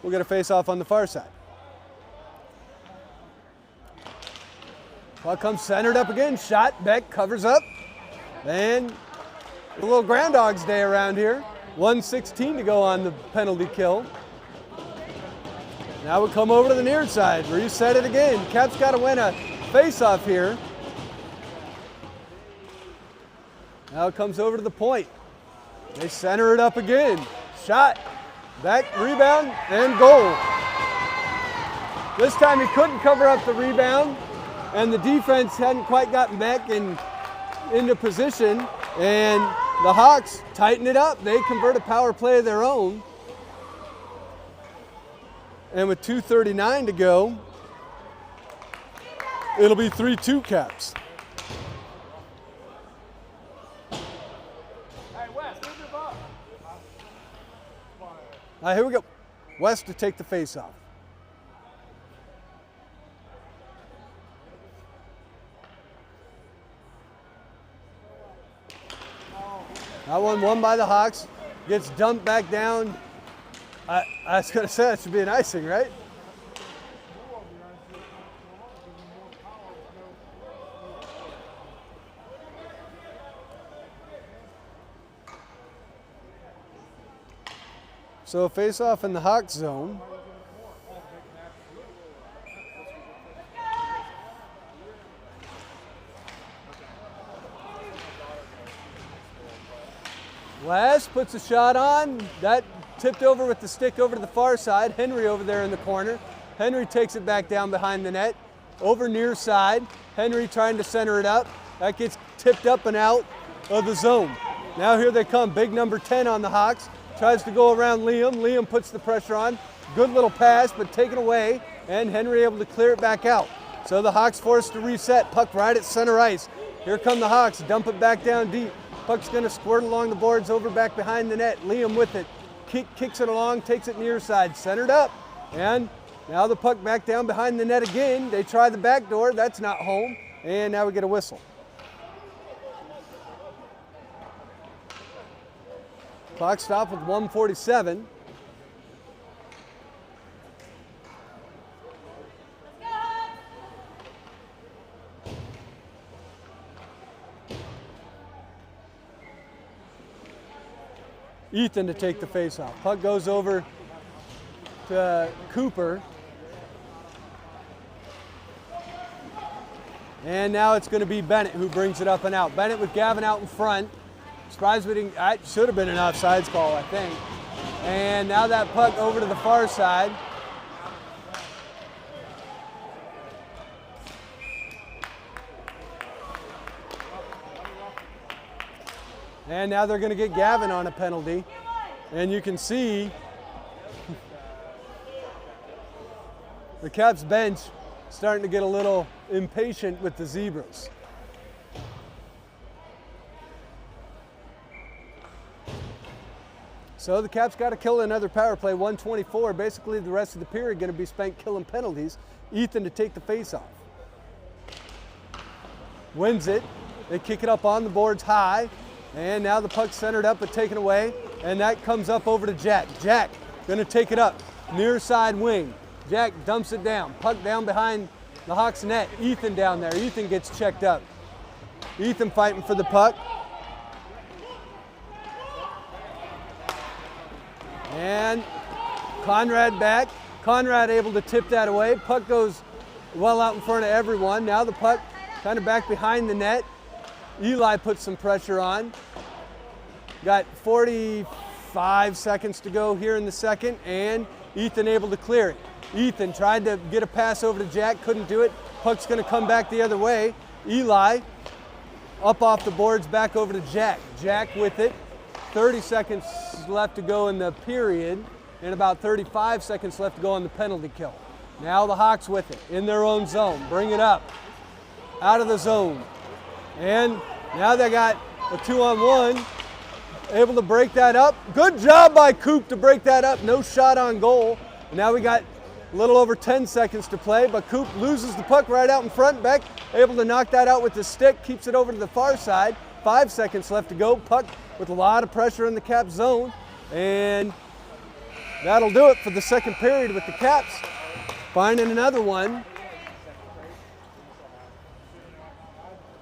Speaker 1: we'll get a face-off on the far side. Ball comes centered up again. Shot. Beck covers up. And a little Groundhog's Day around here. 1:16 to go on the penalty kill. Now we come over to the near side. Reset it again. Cap's got to win a face-off here. Now it comes over to the point. They center it up again. Shot. Back, rebound, and goal. This time he couldn't cover up the rebound, and the defense hadn't quite gotten back into position, and the Hawks tighten it up. They convert a power play of their own. And with 2:39 to go, it'll be 3-2 Caps.
Speaker 2: Hey, Wes, move your ball.
Speaker 1: All right, here we go. West to take the face-off. That one won by the Hawks. Gets dumped back down. I was going to say that should be an icing, right? So face-off in the Hawks zone. West puts a shot on. That tipped over with the stick over to the far side. Henry over there in the corner. Henry takes it back down behind the net. Over near side. Henry trying to center it up. That gets tipped up and out of the zone. Now here they come. Big number 10 on the Hawks. Tries to go around Liam. Liam puts the pressure on. Good little pass, but taken away. And Henry able to clear it back out. So the Hawks forced to reset. Puck right at center ice. Here come the Hawks. Dump it back down deep. Puck's going to squirt along the boards over back behind the net. Liam with it. Kicks it along, takes it near side. Centered up. And now the puck back down behind the net again. They try the back door. That's not home. And now we get a whistle. Clock stop with 1:47. Ethan to take the faceoff. Puck goes over to Cooper. And now it's going to be Bennett who brings it up and out. Bennett with Gavin out in front. Surprised we didn't, that should have been an offsides call, I think. And now that puck over to the far side. And now they're going to get Gavin on a penalty. And you can see the Caps bench starting to get a little impatient with the Zebras. So the Caps got to kill another power play, 1:24. Basically the rest of the period going to be spent killing penalties. Ethan to take the faceoff. Wins it. They kick it up on the boards high. And now the puck's centered up but taken away. And that comes up over to Jack. Jack going to take it up. Near side wing. Jack dumps it down. Puck down behind the Hawks net. Ethan down there. Ethan gets checked up. Ethan fighting for the puck. And Conrad back. Conrad able to tip that away. Puck goes well out in front of everyone. Now the puck kind of back behind the net. Eli puts some pressure on. Got 45 seconds to go here in the second, and Ethan able to clear it. Ethan tried to get a pass over to Jack, couldn't do it. Puck's going to come back the other way. Eli up off the boards, back over to Jack. Jack with it. 30 seconds left to go in the period, and about 35 seconds left to go on the penalty kill. Now the Hawks with it, in their own zone. Bring it up, out of the zone. And now they got a 2-on-1, able to break that up. Good job by Coop to break that up. No shot on goal. And now we got a little over 10 seconds to play, but Coop loses the puck right out in front. Beck able to knock that out with the stick, keeps it over to the far side. 5 seconds left to go. Puck with a lot of pressure in the Caps zone. And that'll do it for the second period with the Caps finding another one.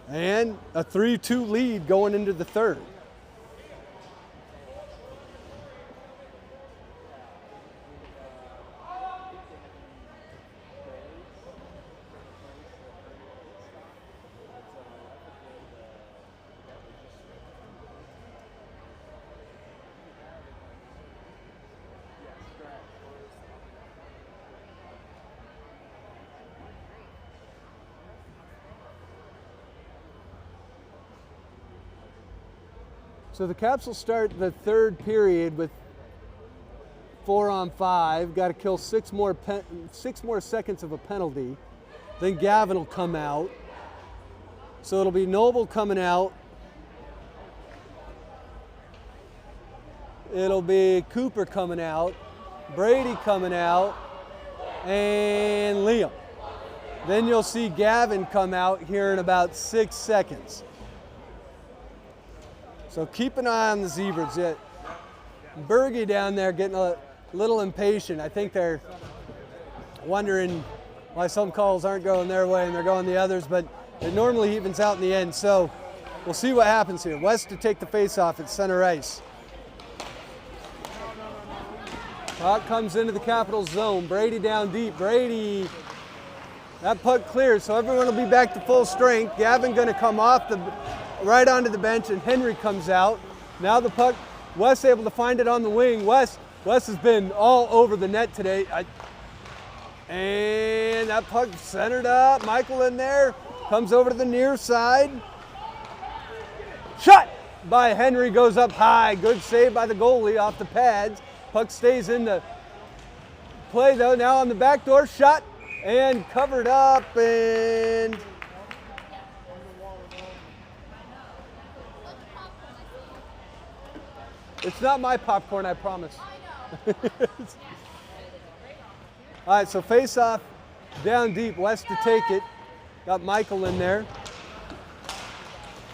Speaker 1: And a 3-2 lead going into the third. So the Caps will start the third period with 4-on-5. Got to kill six more seconds of a penalty. Then Gavin will come out. So it'll be Noble coming out. It'll be Cooper coming out. Brady coming out. And Liam. Then you'll see Gavin come out here in about 6 seconds. So keep an eye on the Zebras. Berge down there getting a little impatient. I think they're wondering why some calls aren't going their way and they're going the others, but it normally evens out in the end. So we'll see what happens here. West to take the face-off at center ice. Puck comes into the Capitals zone. Brady down deep. Brady, that puck clears, so everyone will be back to full strength. Gavin going to come off right onto the bench, and Henry comes out. Now the puck, Wes able to find it on the wing. Wes has been all over the net today. And that puck centered up. Michael in there, comes over to the near side. Shot by Henry, goes up high. Good save by the goalie off the pads. Puck stays in the play though. Now on the back door, shot and covered up, and it's not my popcorn, I promise. All right, so face off down deep, West to take it. Got Michael in there.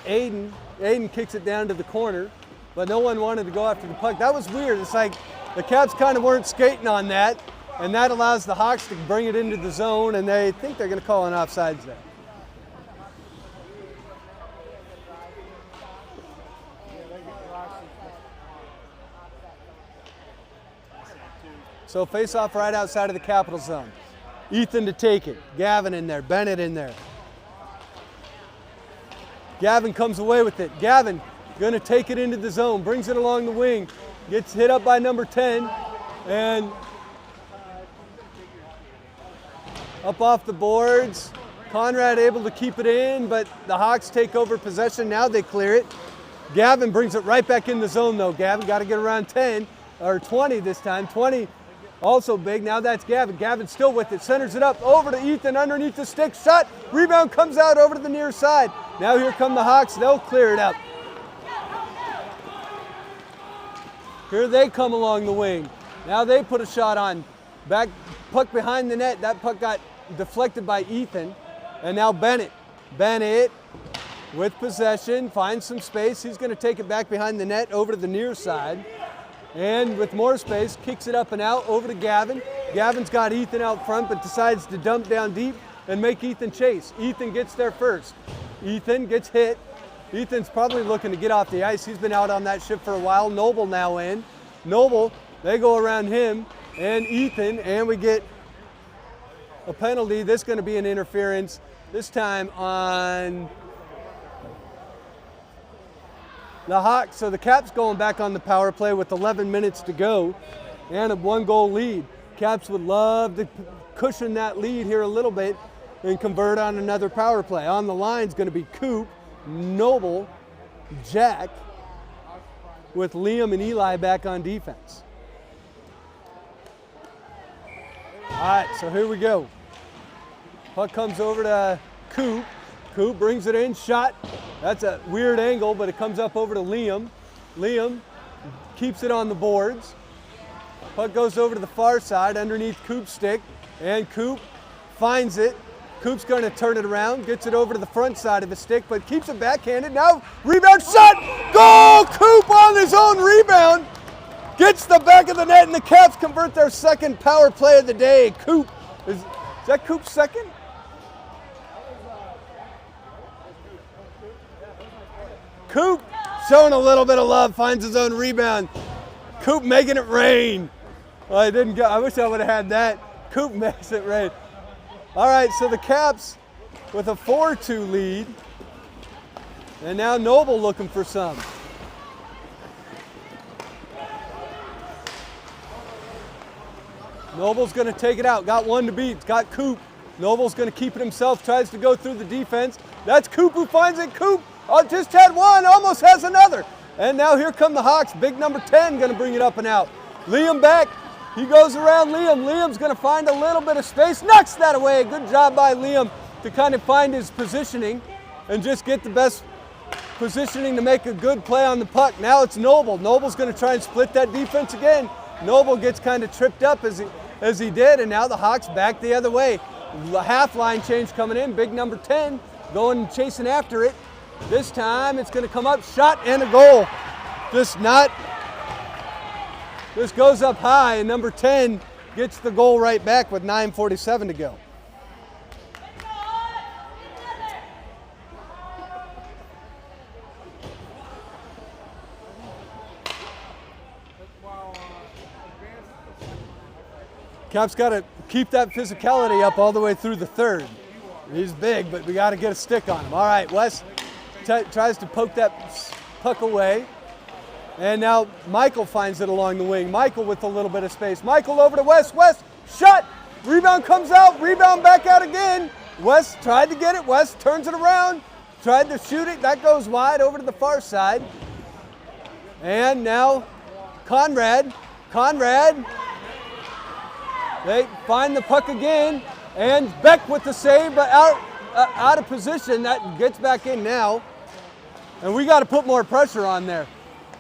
Speaker 1: Aiden kicks it down to the corner, but no one wanted to go after the puck. That was weird. It's like the Caps kind of weren't skating on that, and that allows the Hawks to bring it into the zone, and they think they're going to call an offsides there. So face off right outside of the Capital zone. Ethan to take it. Gavin in there. Bennett in there. Gavin comes away with it. Gavin going to take it into the zone. Brings it along the wing. Gets hit up by number 10. And up off the boards. Conrad able to keep it in, but the Hawks take over possession. Now they clear it. Gavin brings it right back in the zone though. Gavin got to get around 10 or 20 this time. 20. Also big, now that's Gavin. Gavin still with it, centers it up over to Ethan underneath the stick, shot, rebound comes out over to the near side. Now here come the Hawks, they'll clear it up. Here they come along the wing. Now they put a shot on. Back, puck behind the net, that puck got deflected by Ethan. And now Bennett. Bennett with possession, finds some space. He's gonna take it back behind the net over to the near side. And with more space, kicks it up and out over to Gavin. Gavin's got Ethan out front, but decides to dump down deep and make Ethan chase. Ethan gets there first. Ethan gets hit. Ethan's probably looking to get off the ice. He's been out on that shift for a while. Noble now in. Noble, they go around him and Ethan, and we get a penalty. This is going to be an interference, this time on the Hawks. So the Caps going back on the power play with 11 minutes to go and a 1-goal lead. Caps would love to cushion that lead here a little bit and convert on another power play. On the line is going to be Coop, Noble, Jack, with Liam and Eli back on defense. All right, so here we go. Puck comes over to Coop. Coop brings it in, shot. That's a weird angle, but it comes up over to Liam. Liam keeps it on the boards. Puck goes over to the far side underneath Coop's stick, and Coop finds it. Coop's going to turn it around, gets it over to the front side of the stick, but keeps it backhanded. Now, rebound shot! Goal! Coop on his own rebound. Gets the back of the net, and the Caps convert their second power play of the day. Coop, is that Coop's second? Coop showing a little bit of love, finds his own rebound. Coop making it rain. Well, I wish I would have had that. Coop makes it rain. All right, so the Caps with a 4-2 lead. And now Noble looking for some. Noble's going to take it out. Got one to beat. Got Coop. Noble's going to keep it himself. Tries to go through the defense. That's Coop who finds it. Coop just had one. Almost has another. And now here come the Hawks. Big number 10 going to bring it up and out. Liam back. He goes around Liam. Liam's going to find a little bit of space. Knocks that away. Good job by Liam to kind of find his positioning and just get the best positioning to make a good play on the puck. Now it's Noble. Noble's going to try and split that defense again. Noble gets kind of tripped up as he did, and now the Hawks back the other way. Half line change coming in. Big number 10 going and chasing after it. This time it's going to come up, shot and a goal. This goes up high, and number 10 gets the goal right back with 9:47 to go. Caps got to keep that physicality up all the way through the third. He's big, but we got to get a stick on him. All right, Wes tries to poke that puck away. And now Michael finds it along the wing. Michael with a little bit of space. Michael over to West. West, shot. Rebound comes out. Rebound back out again. West tried to get it. West turns it around. Tried to shoot it. That goes wide over to the far side. And now Conrad. They find the puck again. And Beck with the save, but out of position. That gets back in now. And we got to put more pressure on there.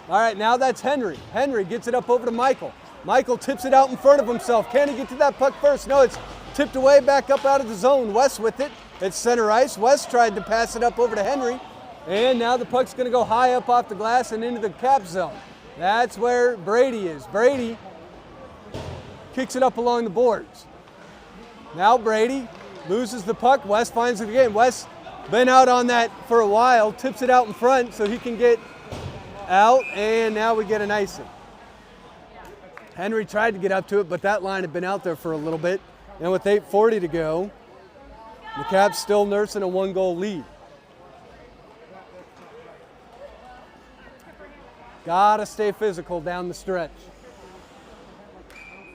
Speaker 1: All right, now that's Henry. Henry gets it up over to Michael. Michael tips it out in front of himself. Can he get to that puck first? No, it's tipped away back up out of the zone. West with it. It's center ice. West tried to pass it up over to Henry. And now the puck's going to go high up off the glass and into the cap zone. That's where Brady is. Brady kicks it up along the boards. Now Brady loses the puck. West finds it again. West been out on that for a while. Tips it out in front so he can get out, and now we get an icing. Henry tried to get up to it, but that line had been out there for a little bit. And with 8:40 to go, the Caps still nursing a 1-goal lead. Gotta stay physical down the stretch.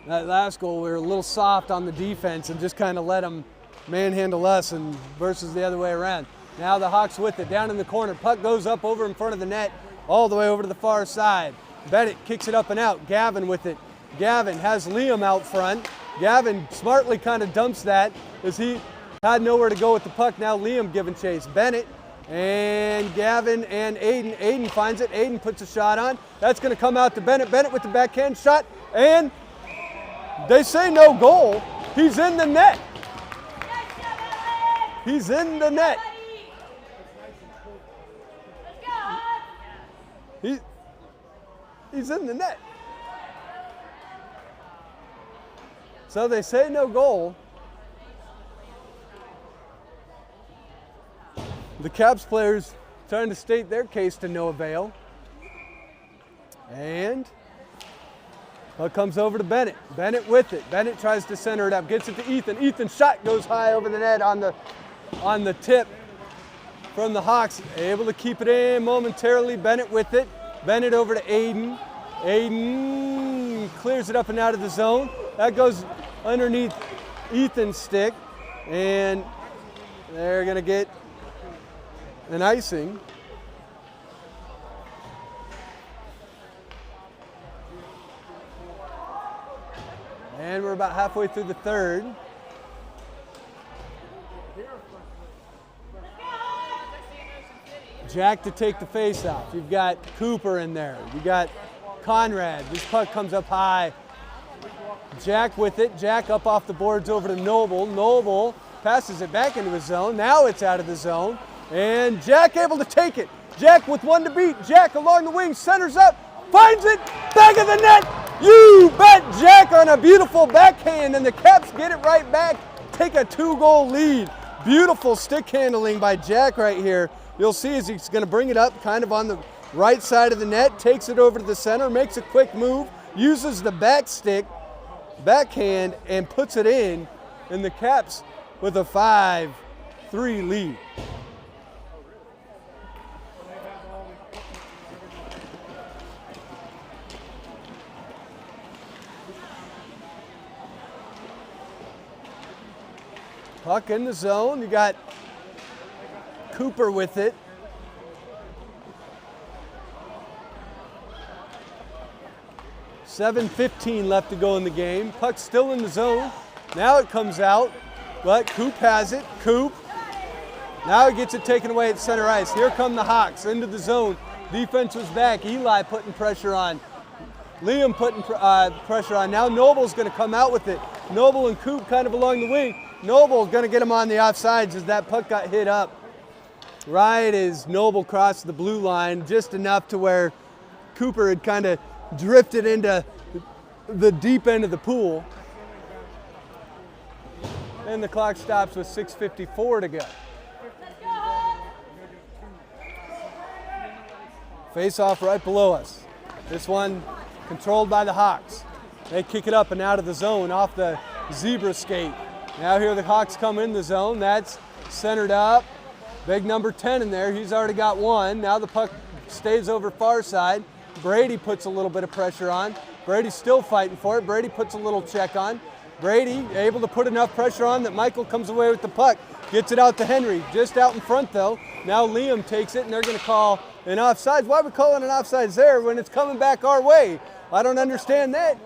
Speaker 1: That last goal, we were a little soft on the defense and just kind of let them manhandle us and versus the other way around. Now the Hawks with it, down in the corner. Puck goes up over in front of the net, all the way over to the far side. Bennett kicks it up and out. Gavin with it. Gavin has Liam out front. Gavin smartly kind of dumps that as he had nowhere to go with the puck. Now Liam giving chase. Bennett and Gavin and Aiden. Aiden finds it. Aiden puts a shot on. That's going to come out to Bennett. Bennett with the backhand shot, and they say no goal. He's in the net. He's in the net. He's in the net. So they say no goal. The Caps players trying to state their case to no avail. And puck comes over to Bennett. Bennett with it. Bennett tries to center it up. Gets it to Ethan. Ethan's shot goes high over the net on the tip from the Hawks. Able to keep it in momentarily. Bennett with it. Bennett over to Aiden. Aiden clears it up and out of the zone. That goes underneath Ethan's stick. And they're going to get an icing. And we're about halfway through the third. Jack to take the face-off. You've got Cooper in there. You got Conrad. This puck comes up high. Jack with it. Jack up off the boards over to Noble. Noble passes it back into his zone. Now it's out of the zone. And Jack able to take it. Jack with one to beat. Jack along the wing, centers up, finds it, back of the net. You bet, Jack on a beautiful backhand, and the Caps get it right back, take a 2-goal lead. Beautiful stick handling by Jack right here. You'll see as he's going to bring it up kind of on the right side of the net, takes it over to the center, makes a quick move, uses the back stick, backhand, and puts it in, and the Caps with a 5-3 lead. Puck in the zone. You got Cooper with it. $7:15 left to go in the game. Puck's still in the zone. Now it comes out, but Coop has it. Coop. Now he gets it taken away at center ice. Here come the Hawks into the zone. Defense was back. Eli putting pressure on. Liam putting pressure on. Now Noble's going to come out with it. Noble and Coop kind of along the wing. Noble's going to get him on the offsides as that puck got hit up. Right as Noble crossed the blue line, just enough to where Cooper had kind of drifted into the deep end of the pool. And the clock stops with 6:54 to go. Face off right below us. This one controlled by the Hawks. They kick it up and out of the zone off the zebra skate. Now here the Hawks come in the zone. That's centered up. Big number 10 in there. He's already got one. Now the puck stays over far side. Brady puts a little bit of pressure on. Brady's still fighting for it. Brady puts a little check on. Brady able to put enough pressure on that Michael comes away with the puck. Gets it out to Henry, just out in front though. Now Liam takes it and they're going to call an offsides. Why are we calling an offsides there when it's coming back our way? I don't understand that.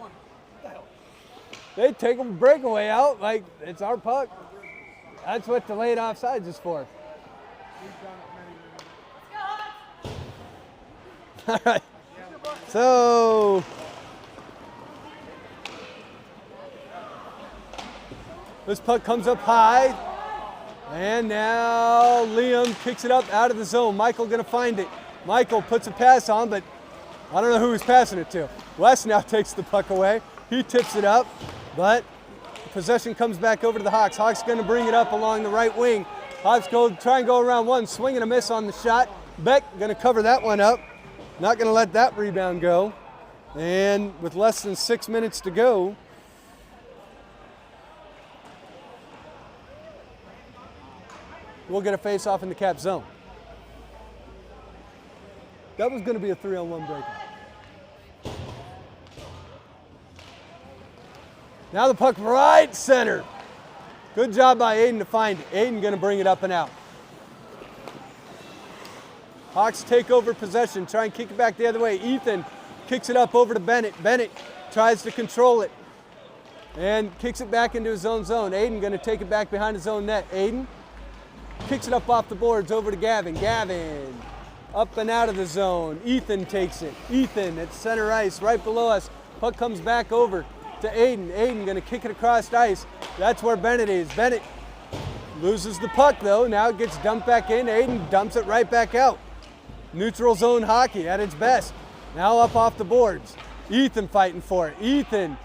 Speaker 1: They take a breakaway out like it's our puck. That's what delayed offsides is for. All right. So this puck comes up high. And now Liam kicks it up out of the zone. Michael gonna find it. Michael puts a pass on, but I don't know who he's passing it to. Wes now takes the puck away. He tips it up, but possession comes back over to the Hawks. Hawks gonna bring it up along the right wing. Hawks try and go around one, swing and a miss on the shot. Beck gonna cover that one up. Not gonna let that rebound go. And with less than 6 minutes to go, we'll get a face-off in the Cap zone. That was going to be a 3-on-1 breakout. Now the puck right center. Good job by Aiden to find it. Aiden going to bring it up and out. Hawks take over possession, try and kick it back the other way. Ethan kicks it up over to Bennett. Bennett tries to control it and kicks it back into his own zone. Aiden going to take it back behind his own net. Aiden kicks it up off the boards over to Gavin. Gavin up and out of the zone. Ethan takes it. Ethan at center ice right below us. Puck comes back over to Aiden. Aiden going to kick it across ice. That's where Bennett is. Bennett loses the puck though. Now it gets dumped back in. Aiden dumps it right back out. Neutral zone hockey at its best. Now up off the boards. Ethan fighting for it. Ethan.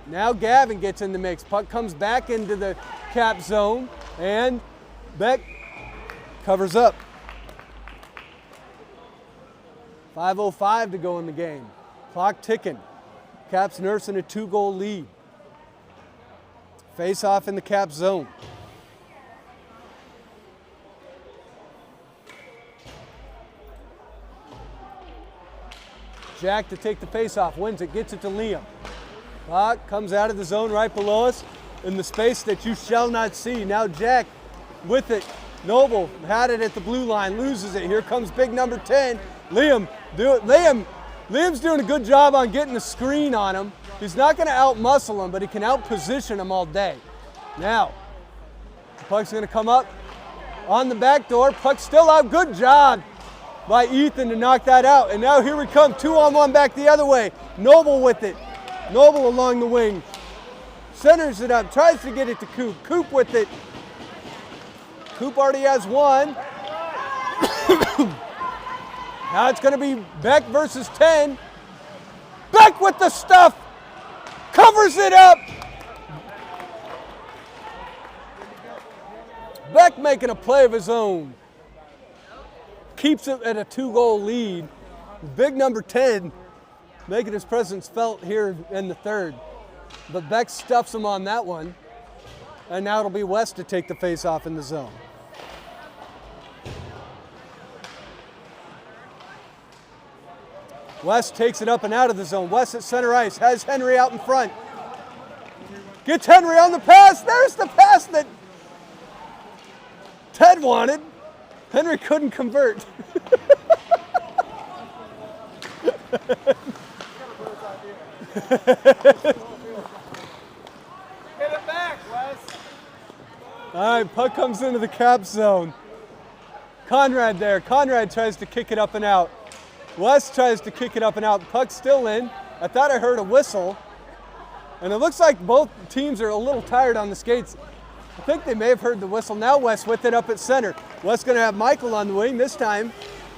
Speaker 1: Now Gavin gets in the mix. Puck comes back into the Cap zone and Beck covers up. 5:05 to go in the game. Clock ticking. Caps nursing a 2-goal lead. Face off in the Cap zone. Jack to take the face off, wins it, gets it to Liam. Clock comes out of the zone right below us in the space that you shall not see. Now Jack with it. Noble had it at the blue line, loses it. Here comes big number 10. Liam's doing a good job on getting a screen on him. He's not going to out-muscle him, but he can out-position him all day. Now, the puck's going to come up on the back door. Puck still out. Good job by Ethan to knock that out. And now here we come, 2-on-1 back the other way. Noble with it. Noble along the wing. Centers it up, tries to get it to Coop. Coop with it. Coop already has one. Now it's going to be Beck versus 10. Beck with the stuff. Covers it up. Beck making a play of his own. Keeps it at a 2-goal lead. Big number 10 making his presence felt here in the third. But Beck stuffs him on that one. And now it'll be West to take the face off in the zone. West takes it up and out of the zone. West at center ice, has Henry out in front. Gets Henry on the pass. There's the pass that Ted wanted. Henry couldn't convert.
Speaker 2: Hit it back, Wes.
Speaker 1: All right, puck comes into the Cap zone. Conrad there. Conrad tries to kick it up and out. West tries to kick it up and out. Puck's still in. I thought I heard a whistle. And it looks like both teams are a little tired on the skates. I think they may have heard the whistle. Now West with it up at center. West going to have Michael on the wing. This time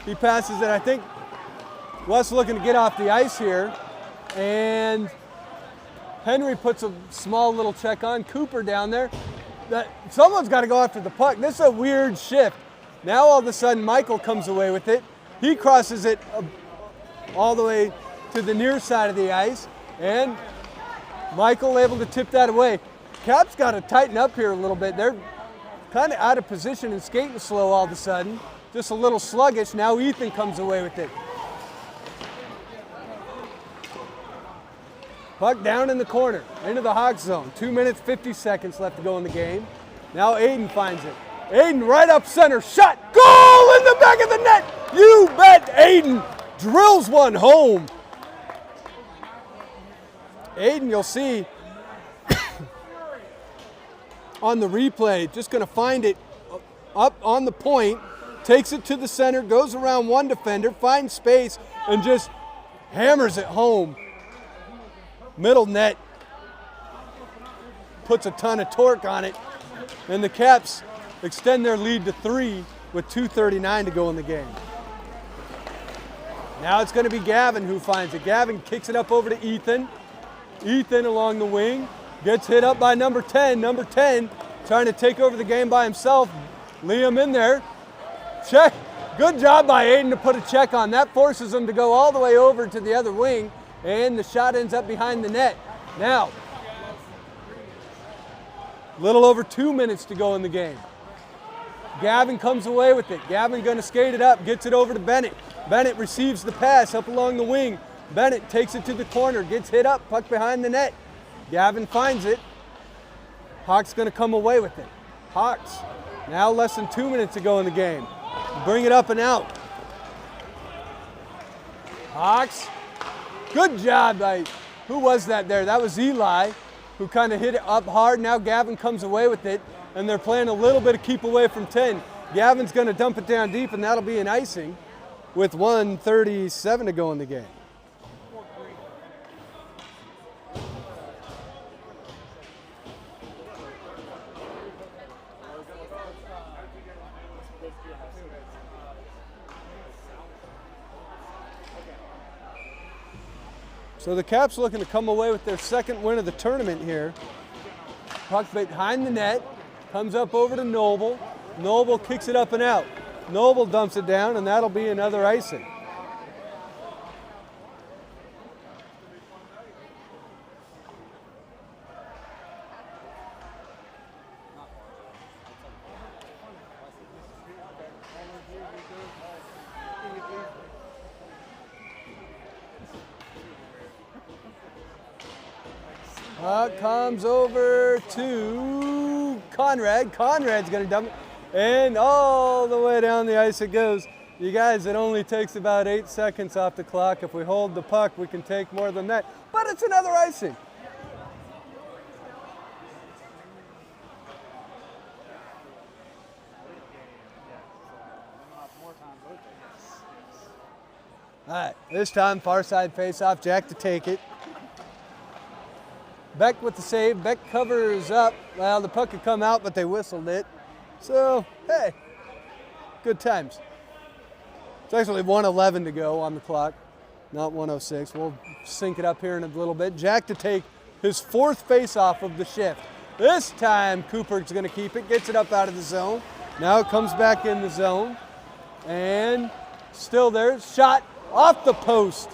Speaker 1: he passes it. I think West looking to get off the ice here. And Henry puts a small little check on. Cooper down there. Someone's got to go after the puck. This is a weird shift. Now all of a sudden Michael comes away with it. He crosses it all the way to the near side of the ice, and Michael able to tip that away. Cap's got to tighten up here a little bit. They're kind of out of position and skating slow all of a sudden. Just a little sluggish. Now Ethan comes away with it. Puck down in the corner, into the Hawks zone. 2 minutes, 50 seconds left to go in the game. Now Aiden finds it. Aiden right up center, shot, goal in the back of the net. You bet Aiden drills one home. Aiden, you'll see on the replay, just gonna find it up on the point, takes it to the center, goes around one defender, finds space, and just hammers it home. Middle net, puts a ton of torque on it, and the Caps extend their lead to 3 with 2:39 to go in the game. Now it's going to be Gavin who finds it. Gavin kicks it up over to Ethan. Ethan along the wing, gets hit up by number 10. Number 10 trying to take over the game by himself. Liam in there. Check. Good job by Aiden to put a check on. That forces him to go all the way over to the other wing, and the shot ends up behind the net. Now, a little over 2 minutes to go in the game. Gavin comes away with it. Gavin gonna skate it up, gets it over to Bennett. Bennett receives the pass up along the wing. Bennett takes it to the corner, gets hit up, puck behind the net. Gavin finds it. Hawks gonna come away with it. Hawks, now less than 2 minutes to go in the game. Bring it up and out. Hawks, good job by, who was that there? That was Eli, who kind of hit it up hard. Now Gavin comes away with it, and they're playing a little bit of keep away from 10. Gavin's gonna dump it down deep, and that'll be an icing with 1:37 to go in the game. So the Caps looking to come away with their second win of the tournament here. Puck behind the net, comes up over to Noble. Noble kicks it up and out. Noble dumps it down, and that'll be another icing. Comes over to Conrad. Conrad's going to dump it, and all the way down the ice it goes. You guys, it only takes about 8 seconds off the clock. If we hold the puck, we can take more than that, but it's another icing. All right, this time far side face-off, Jack to take it. Beck with the save. Beck covers up. Well, the puck had come out, but they whistled it. So, hey, good times. It's actually 1:11 to go on the clock, not 1:06. We'll sync it up here in a little bit. Jack to take his 4th face-off of the shift. This time, Cooper's going to keep it, gets it up out of the zone. Now it comes back in the zone, and still there. Shot off the post.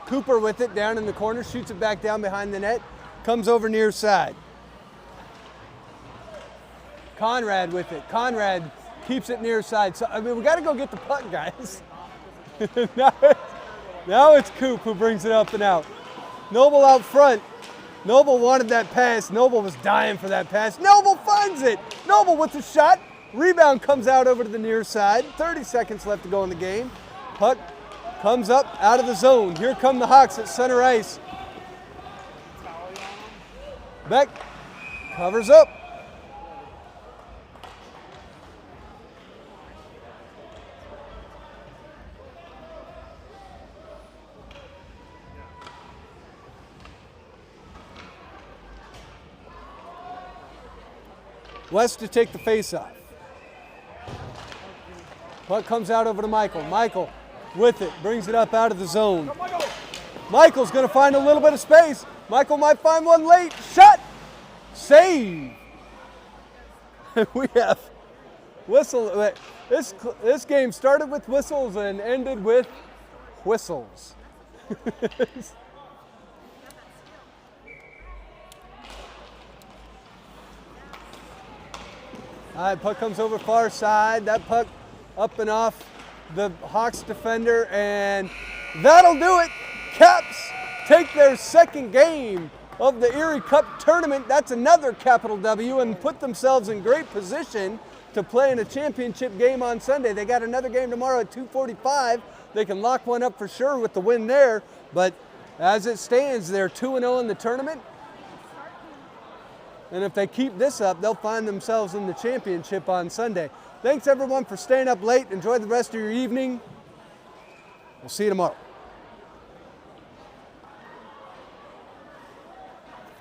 Speaker 1: Cooper with it down in the corner, shoots it back down behind the net, comes over near side. Conrad with it. Conrad keeps it near side. So, I mean, we got to go get the puck, guys. now it's Coop who brings it up and out. Noble out front. Noble wanted that pass. Noble was dying for that pass. Noble finds it. Noble with the shot. Rebound comes out over to the near side. 30 seconds left to go in the game. Puck comes up out of the zone. Here come the Hawks at center ice. Beck covers up. West to take the face-off. Puck comes out over to Michael. Michael with it, brings it up out of the zone. Michael's going to find a little bit of space. Michael might find one late. Shot! Save! We have whistle. This game started with whistles and ended with whistles. All right, puck comes over far side. That puck up and off the Hawks defender, and that'll do it. Caps take their second game of the Erie Cup tournament. That's another capital W, and put themselves in great position to play in a championship game on Sunday. They got another game tomorrow at 2:45. They can lock one up for sure with the win there, but as it stands, they're 2-0 in the tournament. And if they keep this up, they'll find themselves in the championship on Sunday. Thanks everyone for staying up late. Enjoy the rest of your evening. We'll see you tomorrow.